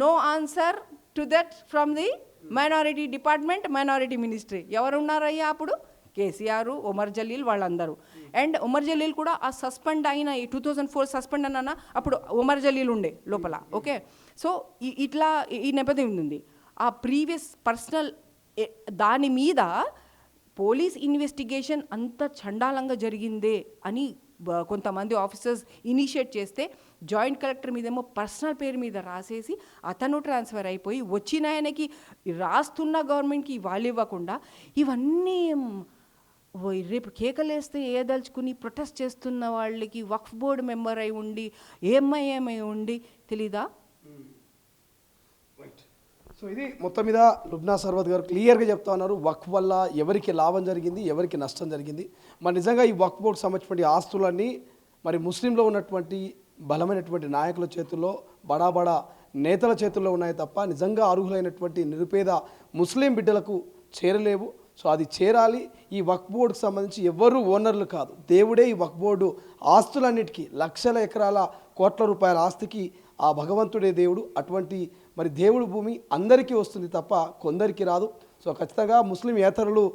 No answer to that from the minority department, minority ministry. ఎవరున్నారయ్యా అప్పుడు? కేసీఆర్, ఉమర్ జలీల్ వాళ్ళందరూ. అండ్ ఉమర్ జలీల్ కూడా ఆ సస్పెండ్ అయిన 2004 సస్పెండ్ అన్న అప్పుడు ఉమర్ జలీల్ ఉండే లోపల. ఓకే, సో ఇట్లా ఈ నేపథ్యం ఉంది. ఆ ప్రీవియస్ పర్సనల్ దాని మీద పోలీస్ ఇన్వెస్టిగేషన్ అంత చండాలంగా జరిగిందే అని కొంతమంది ఆఫీసర్స్ ఇనిషియేట్ చేస్తే జాయింట్ కలెక్టర్ మీదేమో పర్సనల్ పేరు మీద రాసేసి అతను ట్రాన్స్ఫర్ అయిపోయి వచ్చిన ఆయనకి రాస్తున్న గవర్నమెంట్కి వాళ్ళు ఇవ్వకుండా ఇవన్నీ రేపు కేకలేస్తే ఏదలుచుకుని ప్రొటెస్ట్ చేస్తున్న వాళ్ళకి వక్ఫ్ బోర్డు మెంబర్ అయి ఉండి ఏఎంఐఎం అయి ఉండి తెలీదా? సో ఇది మొత్తం మీద లుబ్నా సర్వత్ గారు క్లియర్గా చెప్తా ఉన్నారు, వక్ఫ్ వల్ల ఎవరికి లాభం జరిగింది, ఎవరికి నష్టం జరిగింది. మరి నిజంగా ఈ వక్ఫ్ బోర్డు సంబంధించినటువంటి ఆస్తులన్నీ మరి ముస్లింలో ఉన్నటువంటి బలమైనటువంటి నాయకుల చేతుల్లో, బడా బడా నేతల చేతుల్లో ఉన్నాయి తప్ప నిజంగా అర్హులైనటువంటి నిరుపేద ముస్లిం బిడ్డలకు చేరలేవు. సో అది చేరాలి. ఈ వక్ఫ్ బోర్డుకు సంబంధించి ఎవరు ఓనర్లు కాదు, దేవుడే ఈ వక్ఫ్ బోర్డు ఆస్తులన్నిటికీ, లక్షల ఎకరాల కోట్ల రూపాయల ఆస్తికి ఆ భగవంతుడే దేవుడు. అటువంటి మరి దేవుడు భూమి అందరికీ వస్తుంది తప్ప కొందరికి రాదు. సో ఖచ్చితంగా ముస్లింయేతరులు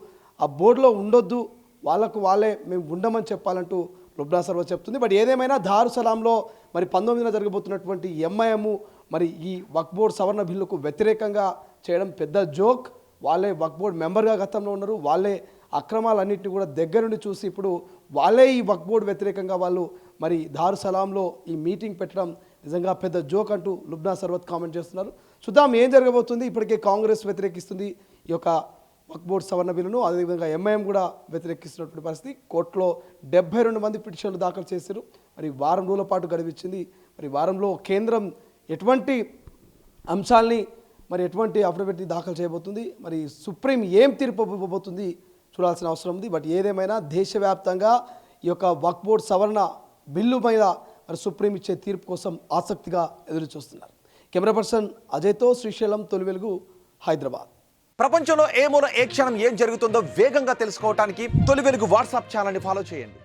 ఆ బోర్డులో ఉండొద్దు, వాళ్ళకు వాళ్ళే మేము ఉండమని చెప్పాలంటూ లుబ్నా సర్వత్ చెప్తుంది. బట్ ఏదేమైనా దారుసలాంలో మరి 19న జరగబోతున్నటువంటి ఎంఐఎం మరి ఈ వక్ఫ్ బోర్డు సవరణ బిల్లుకు వ్యతిరేకంగా చేయడం పెద్ద జోక్. వాళ్ళే వక్ఫ్ బోర్డు మెంబర్గా గతంలో ఉన్నారు, వాళ్ళే అక్రమాలన్నింటినీ కూడా దగ్గర నుండి చూసి ఇప్పుడు వాళ్ళే ఈ వక్ఫ్ బోర్డు వ్యతిరేకంగా వాళ్ళు మరి దారుసలాంలో ఈ మీటింగ్ పెట్టడం నిజంగా పెద్ద జోక్ అంటూ లుబ్నా సర్వత్ కామెంట్ చేస్తున్నారు. చూద్దాం ఏం జరగబోతుంది. ఇప్పటికే కాంగ్రెస్ వ్యతిరేకిస్తుంది ఈ యొక్క వక్ఫ్ బోర్డు సవరణ బిల్లును, అదేవిధంగా ఎంఐఎం కూడా వ్యతిరేకిస్తున్నటువంటి పరిస్థితి. కోర్టులో 72 మంది పిటిషన్లు దాఖలు చేశారు. మరి వారం రోజుల పాటు గడివిచ్చింది. మరి వారంలో కేంద్రం ఎటువంటి అంశాల్ని మరి ఎటువంటి అఫిడవిట్ దాఖలు చేయబోతుంది, మరి సుప్రీం ఏం తీర్పు ఇవ్వబోతుంది చూడాల్సిన అవసరం ఉంది. బట్ ఏదేమైనా దేశవ్యాప్తంగా ఈ యొక్క వక్ఫ్ బోర్డు సవరణ బిల్లు మీద మరి సుప్రీం ఇచ్చే తీర్పు కోసం ఆసక్తిగా ఎదురు చూస్తున్నారు. కెమెరా పర్సన్ అజయ్తో శ్రీశైలం, తొలి వెలుగు, హైదరాబాద్. ప్రపంచంలో ఏ మూల ఏ క్షణం ఏం జరుగుతుందో వేగంగా తెలుసుకోవడానికి తొలి వెలుగు వాట్సాప్ ఛానల్ని ఫాలో చేయండి.